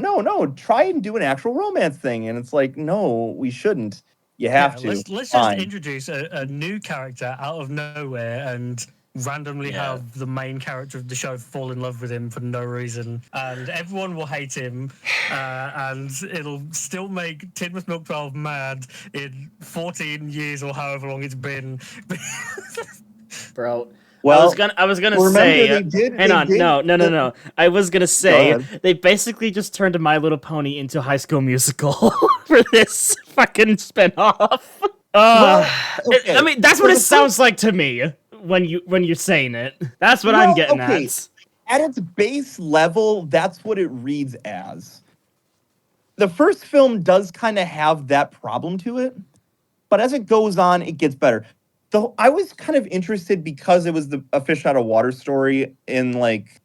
try and do an actual romance thing, and it's like, no, we shouldn't. You have to. Let's just introduce a new character out of nowhere and randomly have the main character of the show fall in love with him for no reason, and everyone will hate him, and it'll still make Tidmouth Milk 12 mad in 14 years or however long it's been. Bro. Well, I was gonna say. No. I was gonna say they basically just turned My Little Pony into High School Musical for this fucking spinoff. Okay. I mean, that's what it sounds like to me when you're saying it. That's what I'm getting at. At its base level, that's what it reads as. The first film does kind of have that problem to it, but as it goes on, it gets better. I was kind of interested because it was a fish out of water story in like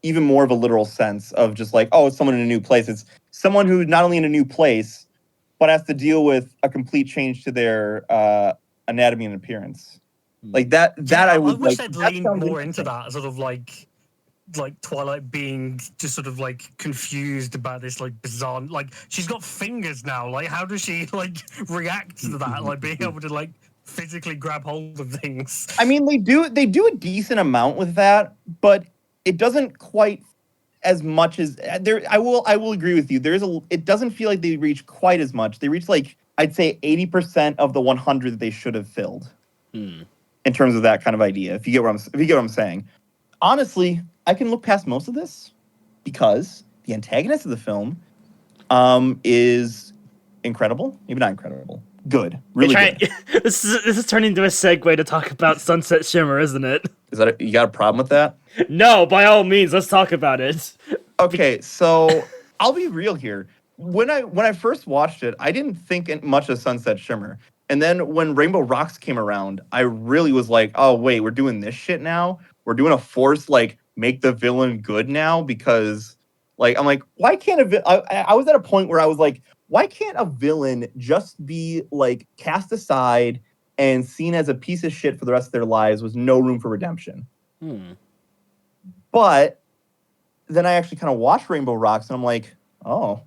even more of a literal sense of just like, oh, it's someone in a new place. It's someone who's not only in a new place, but has to deal with a complete change to their anatomy and appearance. Like that I wish they'd lean more into that, sort of like Twilight being just sort of like confused about this like bizarre, like she's got fingers now. Like how does she like react to that? Like being able to like physically grab hold of things. I mean, they do a decent amount with that, but it doesn't quite as much as there. I will agree with you. It doesn't feel like they reach quite as much. They reach like I'd say 80% of the 100 that they should have filled. In terms of that kind of idea, if you get what I'm saying. Honestly, I can look past most of this because the antagonist of the film is incredible. Maybe not incredible. Good. Really good. This is turning into a segue to talk about Sunset Shimmer, isn't it? You got a problem with that? No, by all means, let's talk about it. Okay, so I'll be real here. When I first watched it, I didn't think much of Sunset Shimmer. And then when Rainbow Rocks came around, I really was like, oh, wait, we're doing this shit now? We're doing a force, like, make the villain good now? Because, like, I'm like, why can't I was at a point where I was like, why can't a villain just be, like, cast aside and seen as a piece of shit for the rest of their lives with no room for redemption? But then I actually kind of watched Rainbow Rocks, and I'm like, oh,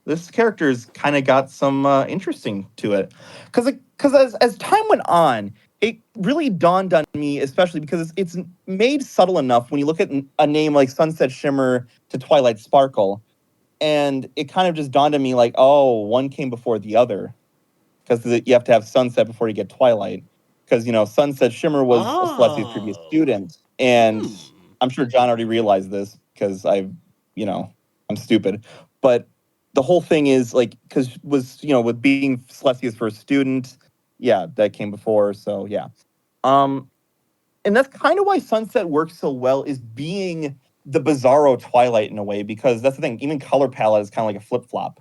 this character's kind of got some interesting to it. Because as time went on, it really dawned on me, especially because it's made subtle enough when you look at a name like Sunset Shimmer to Twilight Sparkle. And it kind of just dawned on me like, oh, one came before the other. Because you have to have Sunset before you get Twilight. Because, Sunset Shimmer was Celestia's previous student. And I'm sure John already realized this because I'm stupid. But the whole thing is like because with being Celestia's first student, yeah, that came before. So yeah, and that's kind of why Sunset works so well is being the bizarro Twilight in a way, because that's the thing. Even color palette is kind of like a flip flop,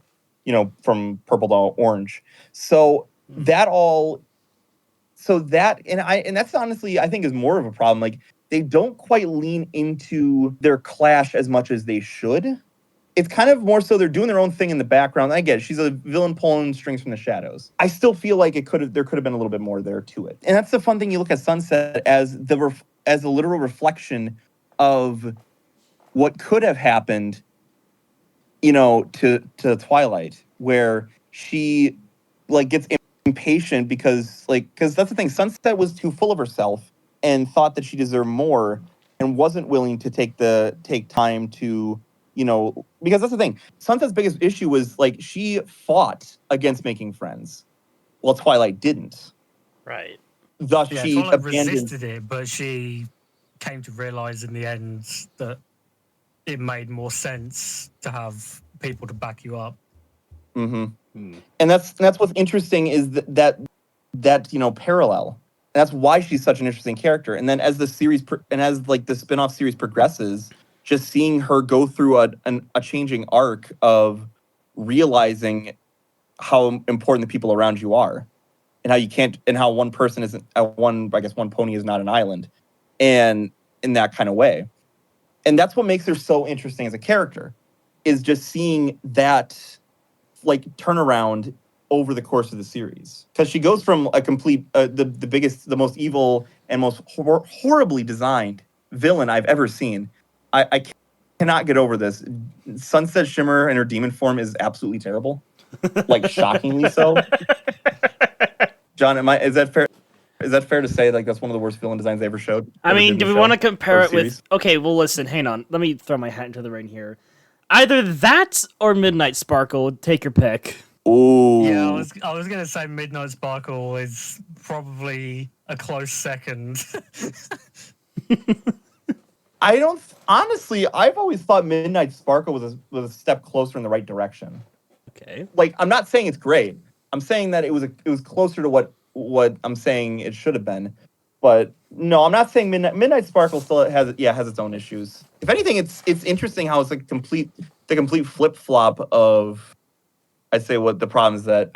from purple to orange. So that all, so that and that's honestly I think is more of a problem. Like they don't quite lean into their clash as much as they should. It's kind of more so they're doing their own thing in the background. I get it. She's a villain pulling strings from the shadows. I still feel like there could have been a little bit more there to it. And that's the fun thing. You look at Sunset as as a literal reflection of what could have happened, to Twilight, where she gets impatient because that's the thing. Sunset was too full of herself and thought that she deserved more and wasn't willing to take time to because that's the thing. Sunset's biggest issue was she fought against making friends, while Twilight didn't. Right. Thus, she Twilight abandoned. resisted it, but she came to realize in the end that it made more sense to have people to back you up. Mm-hmm. And that's what's interesting is that parallel. And that's why she's such an interesting character. And then as the series as the spin-off series progresses, just seeing her go through a changing arc of realizing how important the people around you are, and how you can't, and how one person isn't one pony is not an island, and in that kind of way. And that's what makes her so interesting as a character, is just seeing that turnaround over the course of the series, because she goes from a complete the most evil and most horribly designed villain I've ever seen. I cannot get over this. Sunset Shimmer in her demon form is absolutely terrible, shockingly so. John, is that fair? Is that fair to say that's one of the worst villain designs they ever showed? I mean, do we want to compare it with? Okay, well, listen, hang on. Let me throw my hat into the ring here. Either that or Midnight Sparkle. Take your pick. Ooh. Yeah, I was gonna say Midnight Sparkle is probably a close second. Honestly, I've always thought Midnight Sparkle was a step closer in the right direction. Okay. I'm not saying it's great. I'm saying that it was closer to what I'm saying it should have been. But no, I'm not saying Midnight Sparkle still has its own issues. If anything, it's interesting how it's the complete flip flop of, I'd say, what the problem is that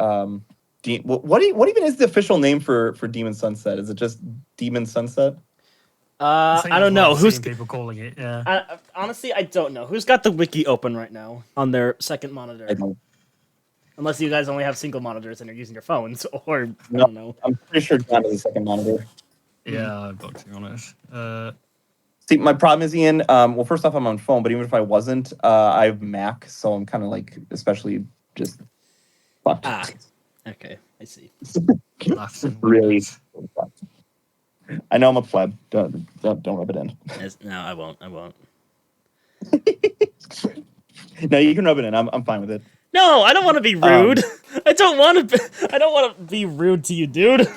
what even is the official name for Demon Sunset? Is it just Demon Sunset? I don't know. Who's people calling it? Yeah. Honestly, I don't know. Who's got the wiki open right now on their second monitor? I don't. Unless you guys only have single monitors and are using your phones, or I don't know. I'm pretty sure John has a second monitor. Yeah, I've got to be honest. See, my problem is, Ian. Well, first off, I'm on phone, but even if I wasn't, I have Mac, so I'm kind of especially just fucked. Ah, okay, I see. Really fucked. I know I'm a pleb. Don't rub it in. No, I won't. No, you can rub it in. I'm fine with it. No, I don't want to be rude. I don't want to be rude to you, dude.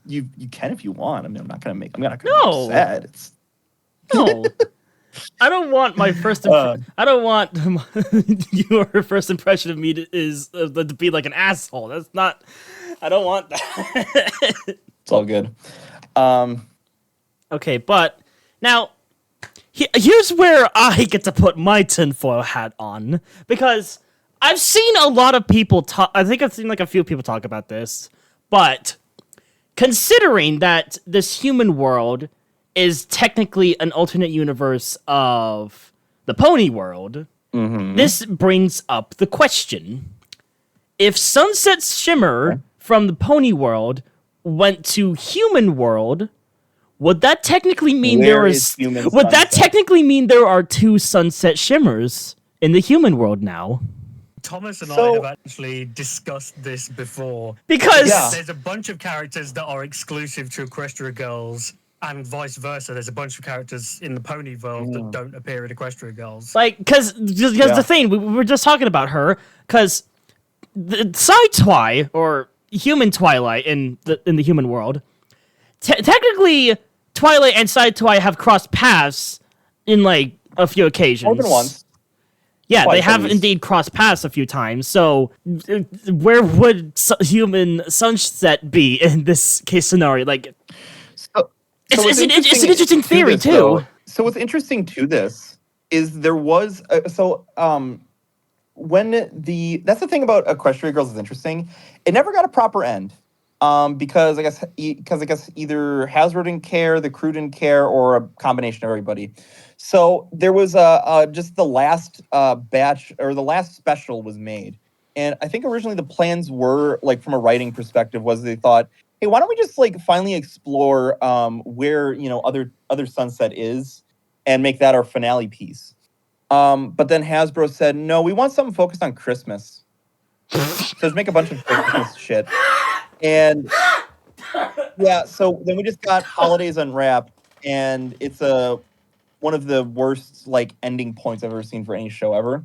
You can if you want. I mean, I'm not gonna make you upset. No. I don't want my first. I don't want your first impression of me to be like an asshole. That's not. I don't want that. It's all good. Okay, but now here's where I get to put my tinfoil hat on, because I've seen a lot of people talk. I think I've seen a few people talk about this, but considering that this human world is technically an alternate universe of the pony world, this brings up the question: if Sunset Shimmer from the pony world went to human world, would that technically mean technically mean there are two Sunset Shimmers in the human world now? Thomas and I have actually discussed this before. Because there's a bunch of characters that are exclusive to Equestria Girls, and vice versa. There's a bunch of characters in the pony world that don't appear in Equestria Girls. Because the thing, we were just talking about her, because the Side-Twi, or human Twilight in the human world, technically Twilight and Side-Twi have crossed paths in a few occasions. More than once. Yeah, they Twice, at have least. indeed crossed paths a few times. So, where would human sunset be in this case scenario? Like, So, it's an interesting to theory this, though. too. So what's interesting to this is there was when that's the thing about Equestria Girls is interesting. It never got a proper end. Because I guess either Hasbro didn't care, the crew didn't care, or a combination of everybody. So there was just the last batch or the last special was made, and I think originally the plans were like from a writing perspective was they thought, hey, why don't we just like finally explore where other Sunset is and make that our finale piece. But then Hasbro said, no, we want something focused on Christmas. So let's make a bunch of Christmas shit. And yeah, so then we just got Holidays Unwrapped, and it's one of the worst like ending points I've ever seen for any show ever.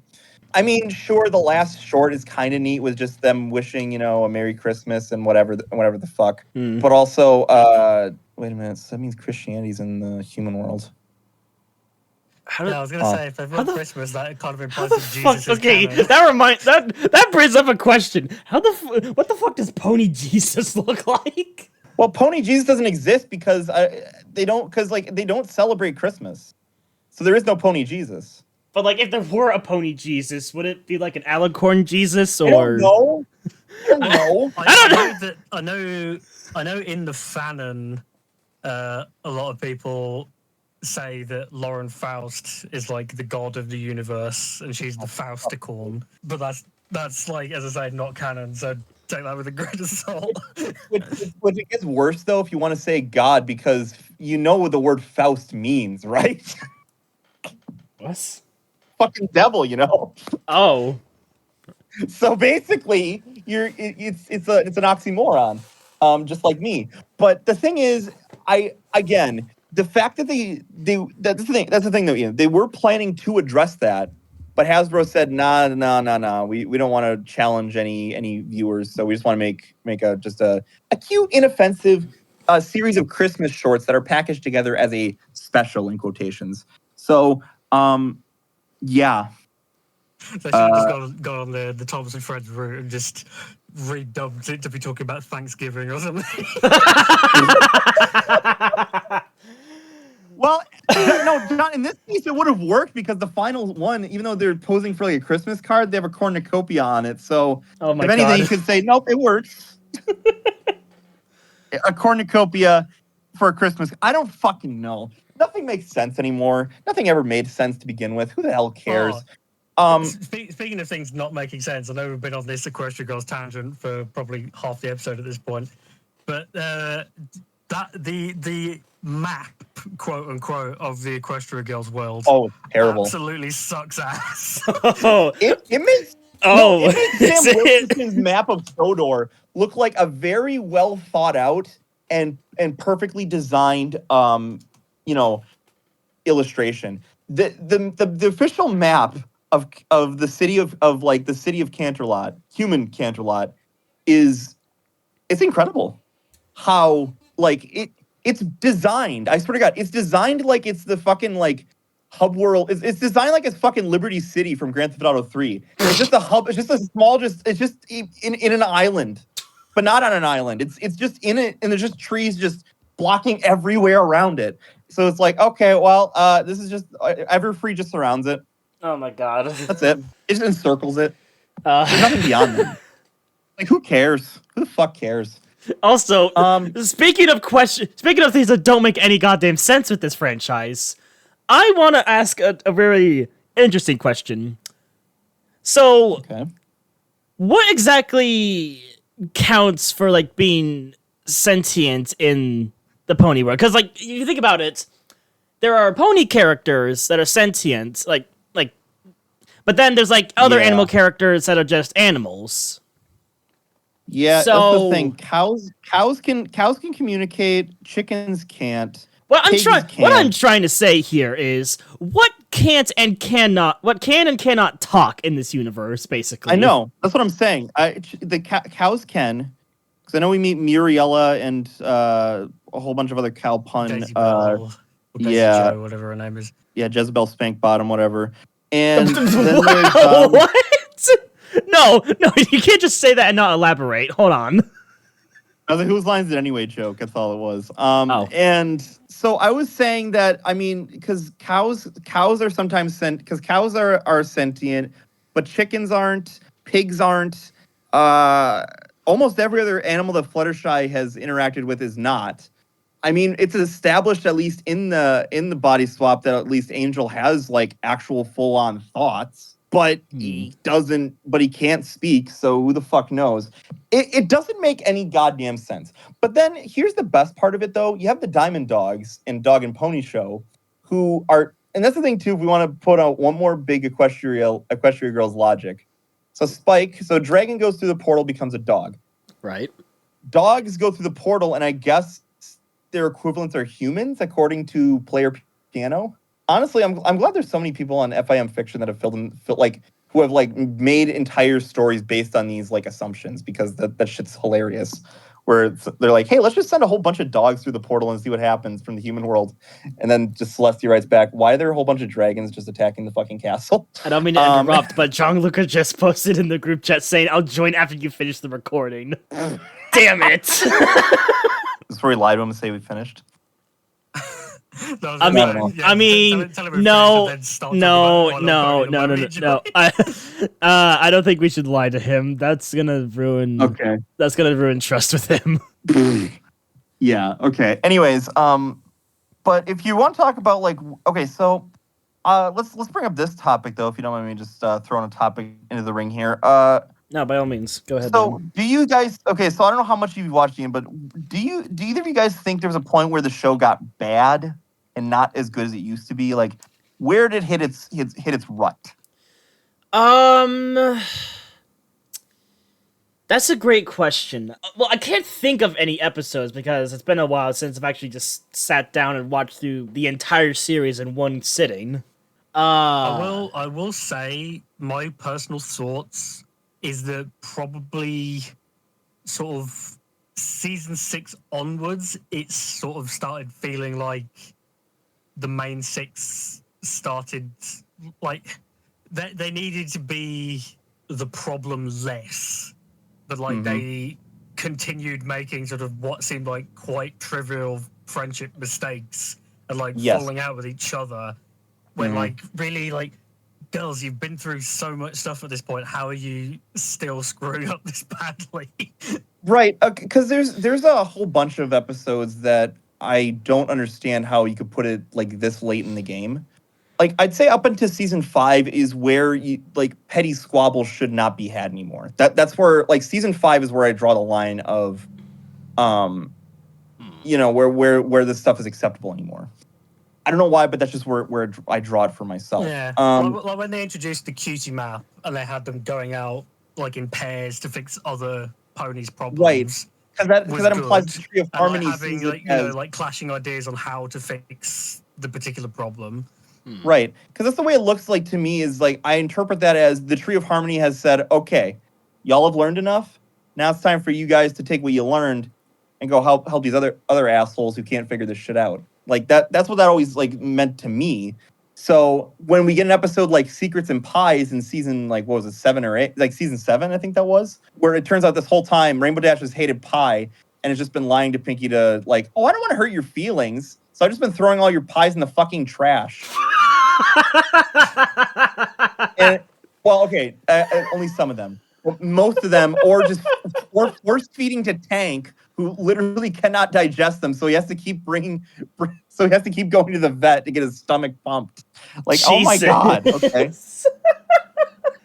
I mean, sure, the last short is kind of neat with just them wishing, a Merry Christmas and whatever the fuck. But also, wait a minute, so that means Christianity's in the human world. I was gonna say if they've got Christmas, that kind of implies How that the Jesus fuck? is Okay, canon. that brings up a question. What the fuck does Pony Jesus look like? Well, Pony Jesus doesn't exist because they don't celebrate Christmas, so there is no Pony Jesus. But like, if there were a Pony Jesus, would it be like an alicorn Jesus or? I don't know. I don't know. I know in the fanon, a lot of people say that Lauren Faust is like the god of the universe and she's the Fausticorn. But that's like, as I say, not canon, so take that with a grain of salt. Which it gets worse though if you want to say God, because you know what the word Faust means, right? What? Fucking devil, Oh. So basically, it's an oxymoron, just like me. But the thing is, the fact that that's the thing though, they were planning to address that, but Hasbro said nah, we don't want to challenge any viewers, so we just want to make a cute, inoffensive series of Christmas shorts that are packaged together as a special in quotations. So yeah. They should have just gone on the Thomas and Friends route and just redubbed it to be talking about Thanksgiving or something. Well, no, John, in this case, it would have worked because the final one, even though they're posing for like a Christmas card, they have a cornucopia on it. So, Oh my if anything, God. you could say, nope, it works. A cornucopia for a Christmas. I don't fucking know. Nothing makes sense anymore. Nothing ever made sense to begin with. Who the hell cares? Speaking of things not making sense, I know we've been on this Equestria Girls tangent for probably half the episode at this point, but the map, quote unquote, of the Equestria Girls world, terrible. absolutely sucks ass. Oh. It makes Sam Wilkinson's map of Sodor look like a very well thought out and perfectly designed illustration. The official map of the city of the city of Canterlot, human Canterlot, it's incredible how it's designed. I swear to God, it's designed like it's the fucking like hub world. It's designed like it's fucking Liberty City from Grand Theft Auto 3. It's just a hub. It's just a small. It's just in an island, but not on an island. It's just in it, and there's just trees just blocking everywhere around it. So it's like, okay, well, this is just Everfree just surrounds it. Oh my God. That's it. It just encircles it. There's nothing beyond that. Like, who cares? Who the fuck cares? Also, speaking of things that don't make any goddamn sense with this franchise, I want to ask a very interesting question. So, okay. What exactly counts for like being sentient in the pony world? Because like, if you think about it, there are pony characters that are sentient, but then there's like other animal characters that are just animals. Yeah, that's the thing. Cows can communicate. Chickens can't. What I'm trying to say here is what can and cannot talk in this universe. Basically, I know that's what I'm saying. Cows can, because I know we meet Muriella and a whole bunch of other cow pun. Daisy Bell, Joe, whatever her name is. Yeah, Jezebel Spank Bottom, whatever. And then Wow, what? No, you can't just say that and not elaborate. Hold on. I was like, whose lines is it anyway joke. That's all it was. Oh. And so I was saying that, I mean, because cows are sometimes because cows are sentient, but chickens aren't, pigs aren't. Almost every other animal that Fluttershy has interacted with is not. I mean, it's established at least in the body swap that at least Angel has like actual full on thoughts, but he doesn't. But he can't speak, so who the fuck knows? It doesn't make any goddamn sense. But then here's the best part of it, though. You have the Diamond Dogs in Dog and Pony Show, who are, and that's the thing too. If we want to put out one more big Equestria Girls logic, so Dragon goes through the portal, becomes a dog. Right. Dogs go through the portal, and I guess their equivalents are humans, according to Player Piano. Honestly, I'm glad there's so many people on FIM fiction that have who have like made entire stories based on these like assumptions, because that shit's hilarious. Where they're like, hey, let's just send a whole bunch of dogs through the portal and see what happens from the human world, and then just Celestia writes back, why are there a whole bunch of dragons just attacking the fucking castle? I don't mean to interrupt, but Gianluca just posted in the group chat saying, "I'll join after you finish the recording." Damn it! Before we lie to him and say we finished. I mean, no. I don't think we should lie to him. That's gonna ruin. Okay. That's gonna ruin trust with him. Yeah. Okay. Anyways, but if you want to talk about like, okay, so, let's bring up this topic though, if you don't mind me just throwing a topic into the ring here. No, by all means, go ahead. So, do you guys? Okay, so I don't know how much you've watched Ian, but do either of you guys think there was a point where the show got bad and not as good as it used to be? Like, where did it hit its rut? That's a great question. Well, I can't think of any episodes because it's been a while since I've actually just sat down and watched through the entire series in one sitting. I will say my personal thoughts is that probably sort of season 6 onwards, it's sort of started feeling like the main 6 started like they needed to be the problem less, but like they continued making sort of what seemed like quite trivial friendship mistakes and like falling out with each other when like really like, girls, you've been through so much stuff at this point. How are you still screwing up this badly? Right, because there's a whole bunch of episodes that I don't understand how you could put it like this late in the game. Like, I'd say up until season 5 is where petty squabbles should not be had anymore. That's where like season 5 is where I draw the line of, where this stuff is acceptable anymore. I don't know why, but that's just where I draw it for myself. Yeah, like when they introduced the cutie map and they had them going out like in pairs to fix other ponies' problems. Right, because that implies the Tree of Harmony and like having clashing ideas on how to fix the particular problem. Right, because that's the way it looks like to me. Is like I interpret that as the Tree of Harmony has said, okay, y'all have learned enough. Now it's time for you guys to take what you learned and go help these other assholes who can't figure this shit out. Like that's what that always like meant to me. So when we get an episode like Secrets and Pies in season like what was it 7 or 8, like season 7 I think that was, where it turns out this whole time Rainbow Dash has hated Pie and has just been lying to Pinky to like, oh, I don't want to hurt your feelings, so I've just been throwing all your pies in the fucking trash. And well, okay, only some of them. Most of them, or force feeding to Tank, who literally cannot digest them, so he has to keep going to the vet to get his stomach pumped. Like, Jesus. Oh my god, okay.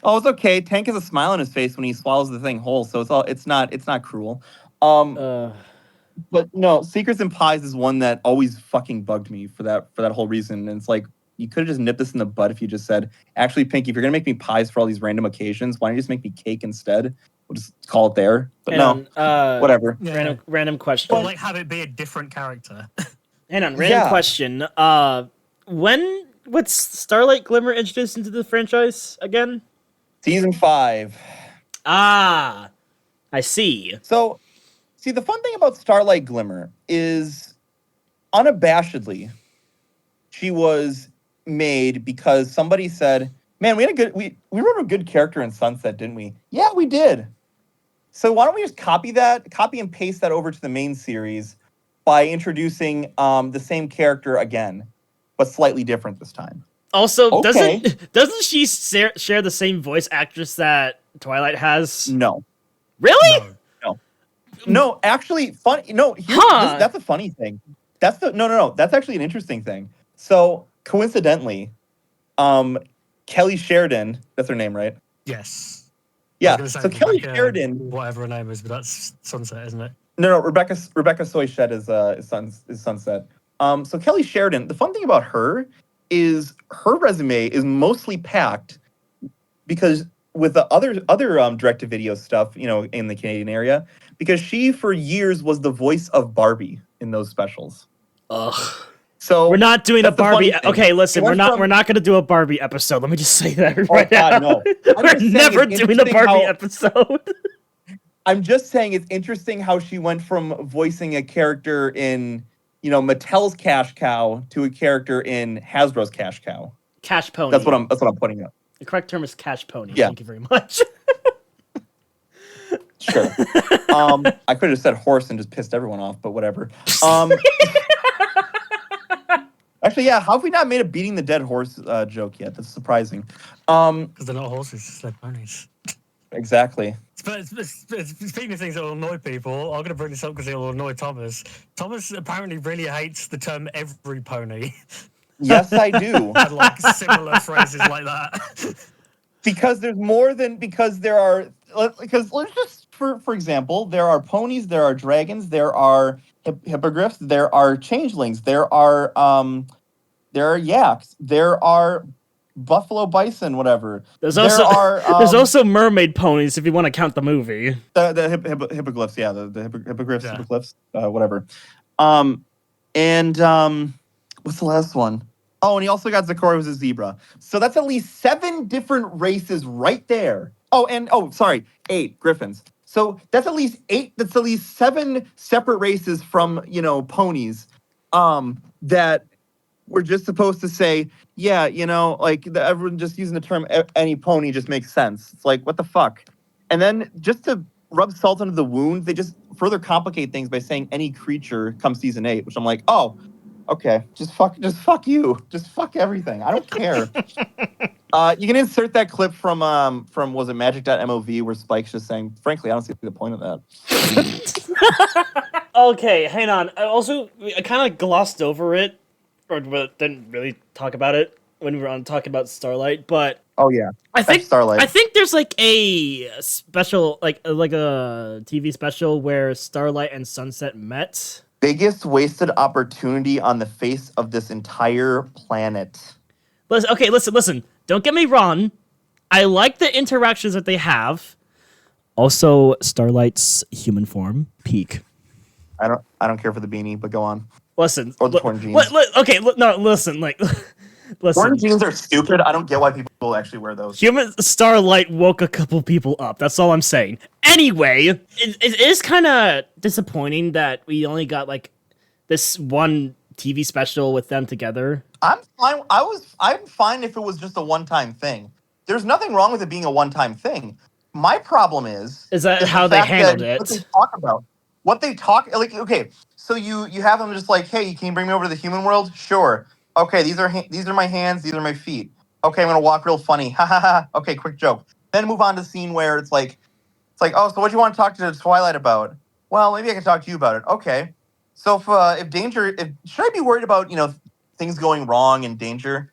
Oh, it's okay. Tank has a smile on his face when he swallows the thing whole, so it's not cruel. But no, Secrets and Pies is one that always fucking bugged me for that whole reason. And it's like, you could have just nipped this in the bud if you just said, actually, Pinky, if you're going to make me pies for all these random occasions, why don't you just make me cake instead? We'll just call it there. But whatever. Yeah. Random question. Or like have it be a different character. Random question. When was Starlight Glimmer introduced into the franchise again? Season 5. Ah, I see. So, see, the fun thing about Starlight Glimmer is unabashedly, she was made because somebody said, Man, we wrote a good character in Sunset, didn't we? Yeah, we did. So why don't we just copy and paste that over to the main series by introducing the same character again, but slightly different this time. Also, Okay. doesn't she share the same voice actress that Twilight has? No. Really? No, actually, funny. No, that's a funny thing. No. That's actually an interesting thing. So coincidentally, Kelly Sheridan, that's her name, right? Yes. Yeah. So Kelly Sheridan, whatever her name is, but that's Sunset, isn't it? No, Rebecca Soyshed is Sunset. So Kelly Sheridan, the fun thing about her is her resume is mostly packed because with the other direct-to-video stuff, in the Canadian area, because she for years was the voice of Barbie in those specials. Ugh. So we're not doing a Barbie. Okay, listen, we're not going to do a Barbie episode. Let me just say that right now. No. We're never doing a Barbie episode. I'm just saying it's interesting how she went from voicing a character in, Mattel's Cash Cow to a character in Hasbro's Cash Cow. Cash Pony. That's what I'm putting up. The correct term is Cash Pony. Yeah. Thank you very much. Sure. I could have said horse and just pissed everyone off, but whatever. Actually, yeah. How have we not made a beating the dead horse joke yet? That's surprising. Because they're not horses; they're ponies. Exactly. But speaking of things that will annoy people, I'm going to bring this up because it will annoy Thomas. Thomas apparently really hates the term "every pony." Yes, I do. And like similar phrases like that. Because let's just for example, there are ponies, there are dragons, there are hippogriffs, there are changelings, there are yaks, there are buffalo, bison, whatever. There's also mermaid ponies if you want to count the movie. The hippogriffs, yeah, the hippogriffs, yeah. hippogriffs, whatever. What's the last one? Oh, and he also got Zachary was a zebra. So that's at least 7 different races right there. Sorry, 8 griffins. So that's at least 8. That's at least 7 separate races from ponies. That we're just supposed to say, yeah, everyone just using the term any pony just makes sense. It's like, what the fuck? And then just to rub salt into the wound, they just further complicate things by saying any creature come season 8, which I'm like, oh, okay, just fuck you. Just fuck everything. I don't care. You can insert that clip from was it magic.mov where Spike's just saying, frankly, I don't see the point of that. Okay, hang on. I kind of glossed over it, or didn't really talk about it when we were on talking about Starlight, but oh yeah, I think Starlight. I think there's like a special, like a TV special where Starlight and Sunset met. Biggest wasted opportunity on the face of this entire planet. Listen. Don't get me wrong. I like the interactions that they have. Also, Starlight's human form, peak. I don't care for the beanie, but go on. Listen. Or the torn jeans. Listen. Listen. Torn jeans are stupid. I don't get why people actually wear those. Human Starlight woke a couple people up. That's all I'm saying. Anyway, it is kind of disappointing that we only got like this one TV special with them together. I'm fine. I'm fine if it was just a one-time thing. There's nothing wrong with it being a one-time thing. My problem is that how they handled it. What they talk like. Okay, so you have them just like, hey, can you bring me over to the human world? Sure. Okay, these are my hands. These are my feet. Okay, I'm gonna walk real funny. Ha ha ha. Okay, quick joke. Then move on to the scene where it's like, oh, so what do you want to talk to Twilight about? Well, maybe I can talk to you about it. Okay. So should I be worried about things going wrong and danger?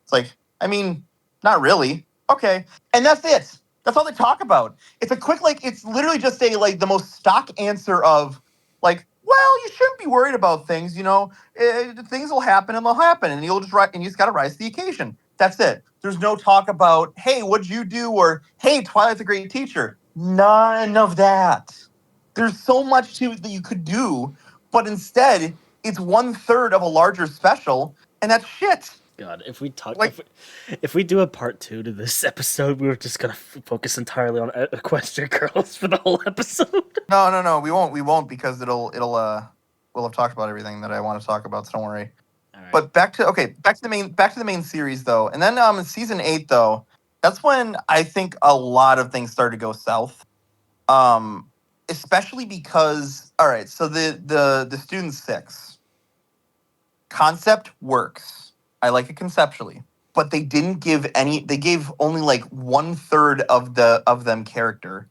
It's like, I mean, not really. Okay, and that's it. That's all they talk about. It's a quick it's literally just the most stock answer of well, you shouldn't be worried about things. Things will happen and they'll happen, and you just got to rise to the occasion. That's it. There's no talk about, hey, what'd you do? Or, hey, Twilight's a great teacher. None of that. There's so much that you could do, but instead, it's 1/3 of a larger special, and that's shit. God, if we if we do a part 2 to this episode, we were just gonna focus entirely on Equestria Girls for the whole episode. No, we won't because we'll have talked about everything that I want to talk about, so don't worry. All right. But back to the main series though, and then in season 8 though, that's when I think a lot of things started to go south. Especially because all right, so the student 6 concept works. I like it conceptually, but they didn't give any. They gave only like 1/3 of them character,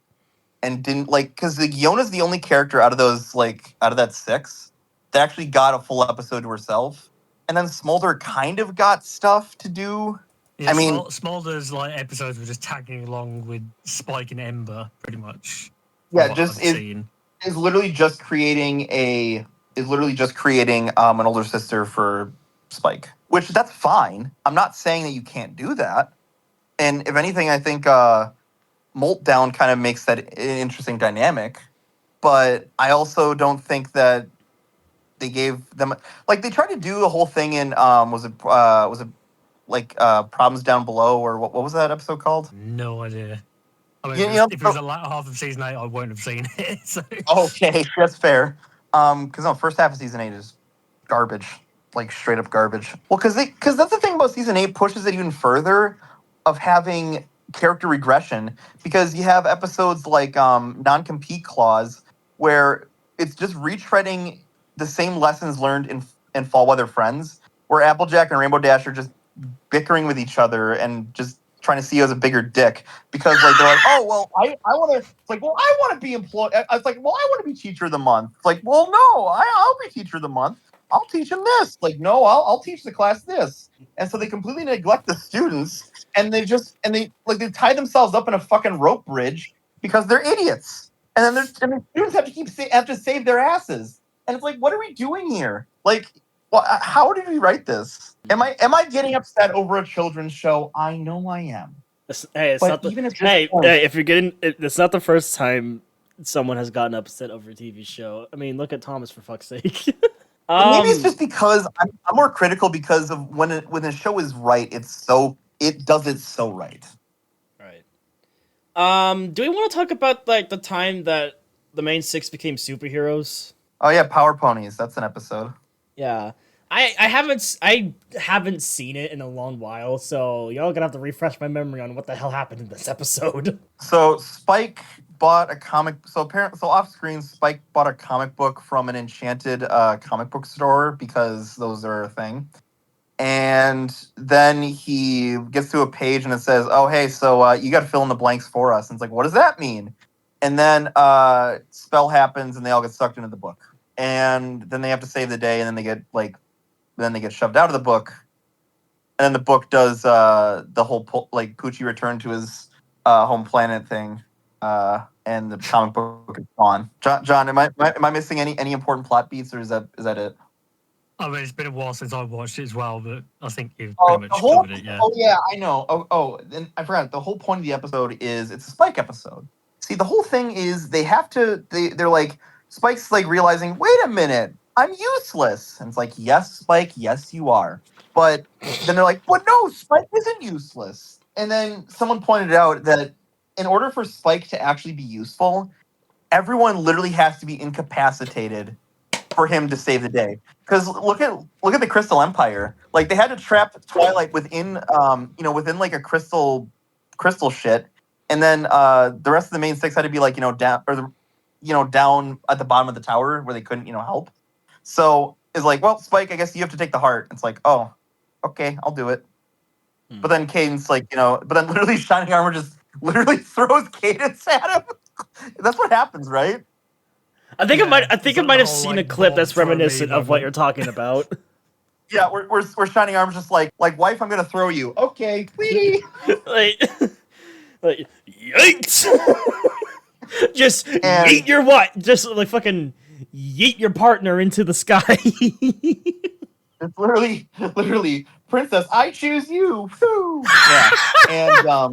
and didn't like because Yona's the only character out of those out of that 6 that actually got a full episode to herself, and then Smolder kind of got stuff to do. Yeah, I mean, Smolder's episodes were just tagging along with Spike and Ember, pretty much. yeah, What just I've seen. is literally just creating an older sister for Spike, which that's fine. I'm not saying that you can't do that. And if anything, I think Moltdown kind of makes that an interesting dynamic. But I also don't think that they gave them they tried to do a whole thing in was it Problems Down Below, or what was that episode called? No idea. I mean, You if know, it was the latter half of season 8, I won't have seen it. So. okay, that's fair. Because no, first half of season 8 is garbage, like straight up garbage. Well, because that's the thing about season 8 pushes it even further of having character regression, because you have episodes like non-compete clause where it's just retreading the same lessons learned in Fall Weather Friends, where Applejack and Rainbow Dash are just bickering with each other and just trying to see you as a bigger dick, because they're like, oh well, I want to. It's like, well, I want to be employed. I was like, well, I want to be teacher of the month. It's like, well, no, I'll be teacher of the month. I'll teach them this. Like, no, I'll teach the class this. And so they completely neglect the students, and they they tie themselves up in a fucking rope bridge because they're idiots. And then the students have to save their asses. And it's like, what are we doing here? Like, well, how did we write this? Am I getting upset over a children's show? I know I am. If you're getting, it's not the first time someone has gotten upset over a TV show. I mean, look at Thomas, for fuck's sake. Maybe it's just because I'm more critical because of when a show is right, it does it so right. Right. Do we want to talk about the time that the main 6 became superheroes? Oh yeah, Power Ponies. That's an episode. Yeah. I haven't seen it in a long while, so y'all gonna have to refresh my memory on what the hell happened in this episode. So Spike bought a comic. So off screen, Spike bought a comic book from an enchanted comic book store, because those are a thing. And then he gets to a page and it says, "Oh hey, so you got to fill in the blanks for us." And it's like, what does that mean? And then spell happens and they all get sucked into the book. And then they have to save the day, and then they get shoved out of the book, and then the book does the whole Poochie return to his home planet thing, and the comic book is gone. John, am I missing any important plot beats, or is that it? I mean, it's been a while since I watched it as well, but I think you've pretty much covered it. Yeah. Oh yeah, I know. And I forgot. The whole point of the episode is it's a Spike episode. See, the whole thing is they're like, Spike's realizing, wait a minute, I'm useless. And it's like, yes, Spike, yes, you are. But then they're like, but no, Spike isn't useless. And then someone pointed out that in order for Spike to actually be useful, everyone literally has to be incapacitated for him to save the day. Because look at the Crystal Empire. They had to trap Twilight within a crystal shit. And then the rest of the main 6 had to be down at the bottom of the tower where they couldn't help. So it's like, well, Spike, I guess you have to take the heart. It's like, oh, okay, I'll do it. But then Cadence but then literally Shining Armor just literally throws Cadence at him. That's what happens, right? I think I might have seen a clip that's reminiscent of what you're talking about. Yeah, we're Shining Armor's just like wife, I'm gonna throw you. Okay, wee. Yikes! Just yeet your what? Just fucking yeet your partner into the sky. It's literally, princess, I choose you. Woo! Yeah,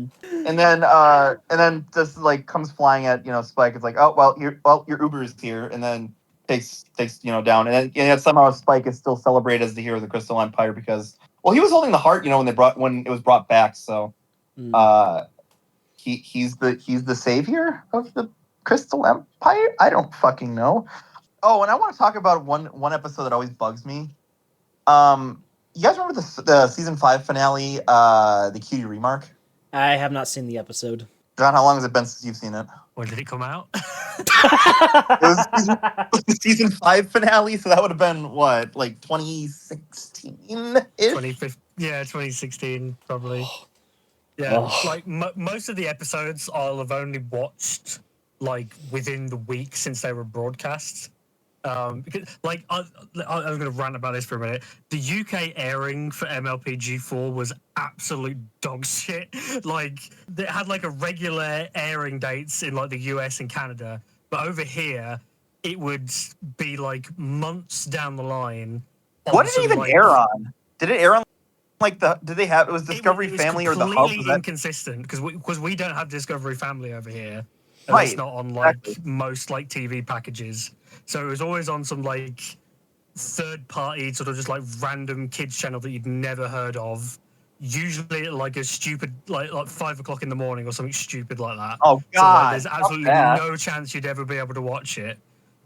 and then just comes flying at Spike. It's like, oh well, your Uber is here, and then takes down, and then somehow Spike is still celebrated as the hero of the Crystal Empire because he was holding the heart, when it was brought back, so he's the savior of the Crystal Empire. I don't fucking know. Oh, and I want to talk about one episode that always bugs me. You guys remember the season 5 finale, the Cutie Remark? I have not seen the episode. John, how long has it been since you've seen it? When did it come out? It was the season 5 finale, so that would have been what, like 2016-ish? 2016 probably. Yeah, Oh. like most of the episodes I'll have only watched like within the week since they were broadcast. Because like I'm going to rant about this for a minute. The UK airing for MLPG4 was absolute dog shit. Like they had like a regular airing dates in like the US and Canada, but over here it would be like months down the line. What did it even air on? Did it air on like did they have, it was Discovery it was Family or the Hub? completely inconsistent because we don't have Discovery Family over here. And Right, it's not on like exactly. most like TV packages. So it was always on some like third party sort of just like random kids channel that you'd never heard of. Usually like a stupid like 5 o'clock in the morning or something stupid like that. Oh So like, God! there's fuck absolutely that. no chance you'd ever be able to watch it.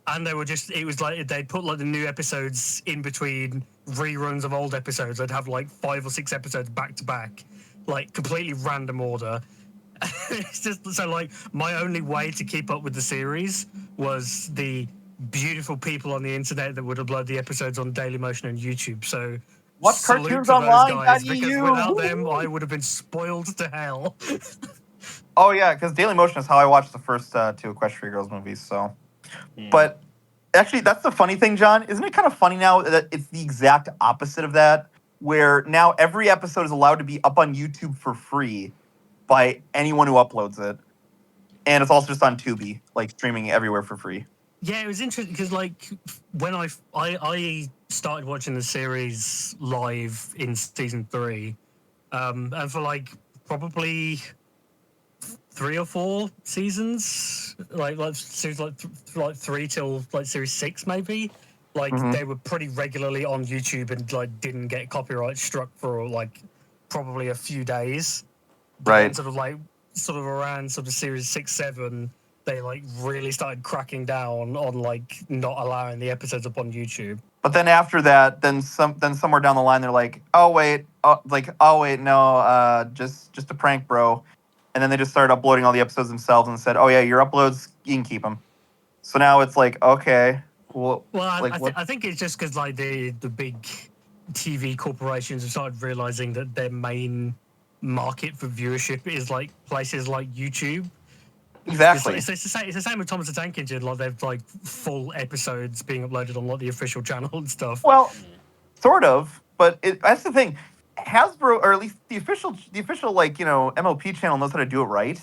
And they were just, it was like they'd put like the new episodes in between reruns of old episodes. They'd have like 5 or 6 episodes back to back, like completely random order. It's just so like my only way to keep up with the series was the beautiful people on the internet that would upload the episodes on Dailymotion and YouTube. So Watch salute cartoons to those online. guys, because .eu. without them, I would have been spoiled to hell. Oh yeah, because Dailymotion is how I watched the first 2 Equestria Girls movies. So, but actually, that's the funny thing, John. Isn't it kind of funny now that it's the exact opposite of that, where now every episode is allowed to be up on YouTube for free by anyone who uploads it, and it's also just on Tubi, like streaming everywhere for free. Yeah, it was interesting because like when I started watching the series live in season 3, and for like probably 3 or 4 seasons, like series like 3 till like series 6 maybe. Like Mhm. they were pretty regularly on YouTube and like didn't get copyright struck for like probably a few days. But then Right. sort of around sort of series 6, 7, they like really started cracking down on like not allowing the episodes up on YouTube. But then after that, then somewhere down the line, they're like, oh wait, no, just a prank, bro. And then they just started uploading all the episodes themselves and said, oh yeah, your uploads, you can keep them. So now it's like, okay, well, like I think it's just because like the big TV corporations have started realizing that their main market for viewership is like places like YouTube. exactly. It's the same with Thomas the Tank Engine. Like they've like full episodes being uploaded on like the official channel and stuff. Well, sort of, but that's the thing. Hasbro, or at least the official like MLP channel knows how to do it right.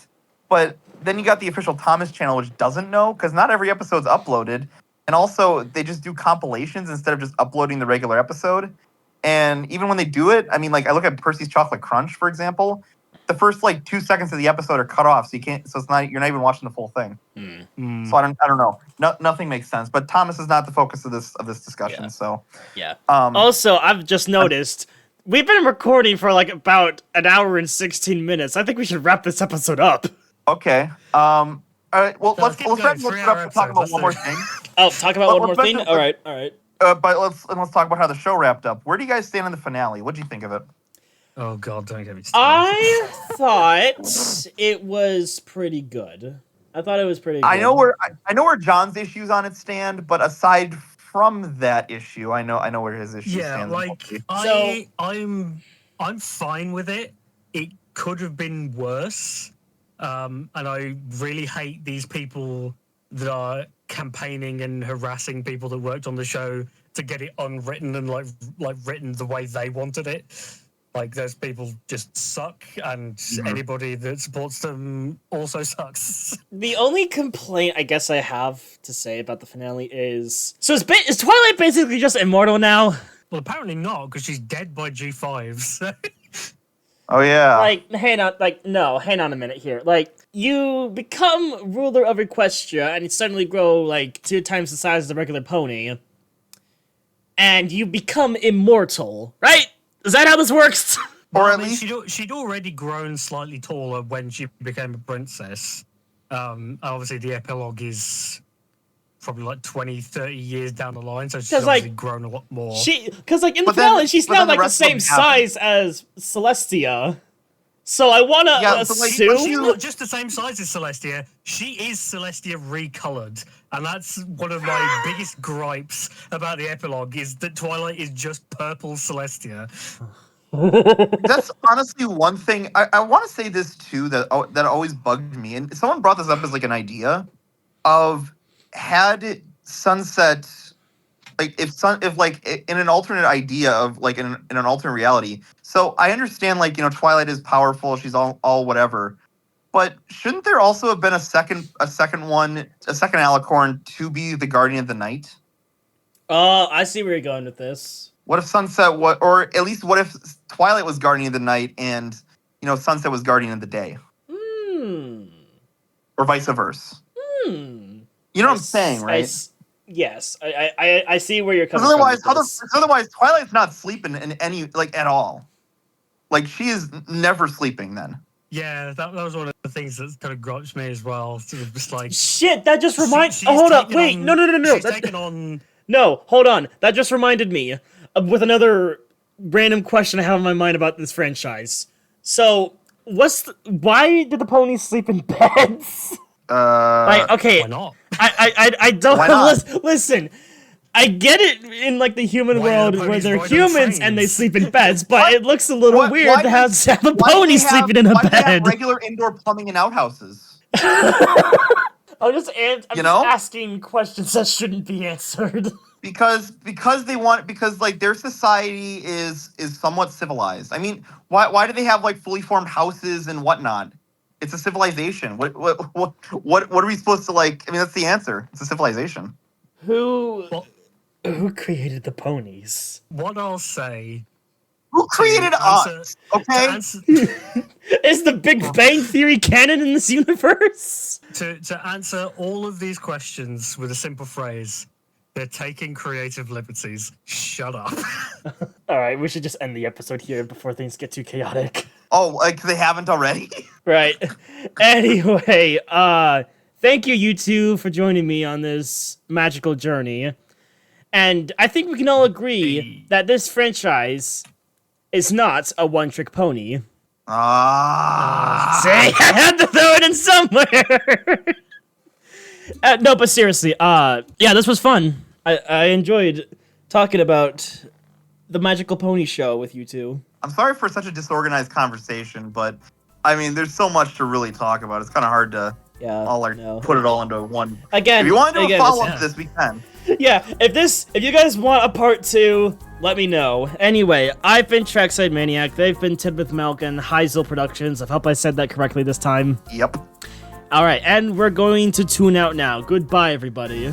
But then you got the official Thomas channel, which doesn't know, because not every episode's uploaded, and also they just do compilations instead of just uploading the regular episode. And even when they do it, I mean, like I look at Percy's Chocolate Crunch, for example. The first like 2 seconds of the episode are cut off, so you can't. So it's not. You're not even watching the full thing. So I don't know. Nothing makes sense. But Thomas is not the focus of this discussion. Yeah. So Yeah. Um, Also, I've just noticed we've been recording for like about an hour and 16 minutes. I think we should wrap this episode up. okay. All right. Well, So let's keep going, wrap it 3-hour up and talk about episodes, one more let's thing. Oh, talk about Well, one more let's thing? just- All right. But let's talk about how the show wrapped up. Where do you guys stand in the finale? What do you think of it? Oh god, don't get me started. I thought it was pretty good. I thought it was pretty good. I know where John's issues on it stand, but aside from that issue, I know where his issues Yeah, stand. like I'm fine with it. It could have been worse, and I really hate these people that are campaigning and harassing people that worked on the show to get it unwritten and like written the way they wanted it. Like those people just suck, and anybody that supports them also sucks. The only complaint I guess I have to say about the finale is is Twilight basically just immortal now? Well, apparently not, because she's dead by G5. So. Oh yeah. Like, hang on a minute here. Like, you become ruler of Equestria and you suddenly grow like 2 times the size of the regular pony, and you become immortal, right? Is that how this works? Or Well, at least she'd already grown slightly taller when she became a princess. Obviously, the epilogue is probably like 20, 30 years down the line, so she's 'Cause, obviously like, grown a lot more. Because like in the But then- finale, she's but now then the like the rest of same them haven't. size as Celestia. So I want to Yeah, but, like, She's assume. not just the same size as Celestia, she is Celestia recolored. And that's one of my biggest gripes about the epilogue, is that Twilight is just purple Celestia. That's honestly one thing. I want to say this too, that always bugged me, and someone brought this up as like an idea of, had Sunset, like if like in an alternate idea of like in an alternate reality. So I understand, like, Twilight is powerful, she's all whatever, but shouldn't there also have been a second Alicorn to be the Guardian of the Night? I see where you're going with this. What if Sunset, or at least what if Twilight was Guardian of the Night and Sunset was Guardian of the Day, or vice versa? You know what I'm saying, right? Yes, I see where you're coming Because from. With this. otherwise, Twilight's not sleeping in any, like, at all. Like, she is never sleeping then. Yeah, that was one of the things that kind of gripes me as well. Sort of just like, Shit, that just reminds. she's Hold up, taken wait, on- no. She's taken on. No, hold on. That just reminded me with another random question I have in my mind about this franchise. So, why do the ponies sleep in beds? Okay, Why not? I don't Why not? listen. I get it in like the human Why do world the where ponies they're ride on humans and they trains? sleep in beds, but it looks a little Why weird to have a why do pony they have- sleeping in a why do they have bed. regular indoor plumbing in outhouses. I'm just asking questions that shouldn't be answered. Because like their society is somewhat civilized. I mean, why do they have like fully formed houses and whatnot? It's a civilization. What are we supposed to, like? I mean, that's the answer. It's a civilization. Who Well, created the ponies? what I'll say. Who created us? Okay. Is the Big Bang Theory canon in this universe? To answer all of these questions with a simple phrase, they're taking creative liberties. Shut up. All right, we should just end the episode here before things get too chaotic. Oh, like they haven't already? Right. Anyway, thank you two for joining me on this magical journey. And I think we can all agree that this franchise is not a one-trick pony. See, I had to throw it in somewhere. No, but seriously, yeah, this was fun. I enjoyed talking about the Magical Pony Show with you two. I'm sorry for such a disorganized conversation, but I mean, there's so much to really talk about. It's kind of hard to put it all into one. Again, if you want to do a follow-up yeah. to this, we can. Yeah, if you guys want a part 2, let me know. Anyway, I've been Trackside Maniac. They've been Tidmouth Milk and Heisel Productions. I hope I said that correctly this time. Yep. All right, and we're going to tune out now. Goodbye, everybody.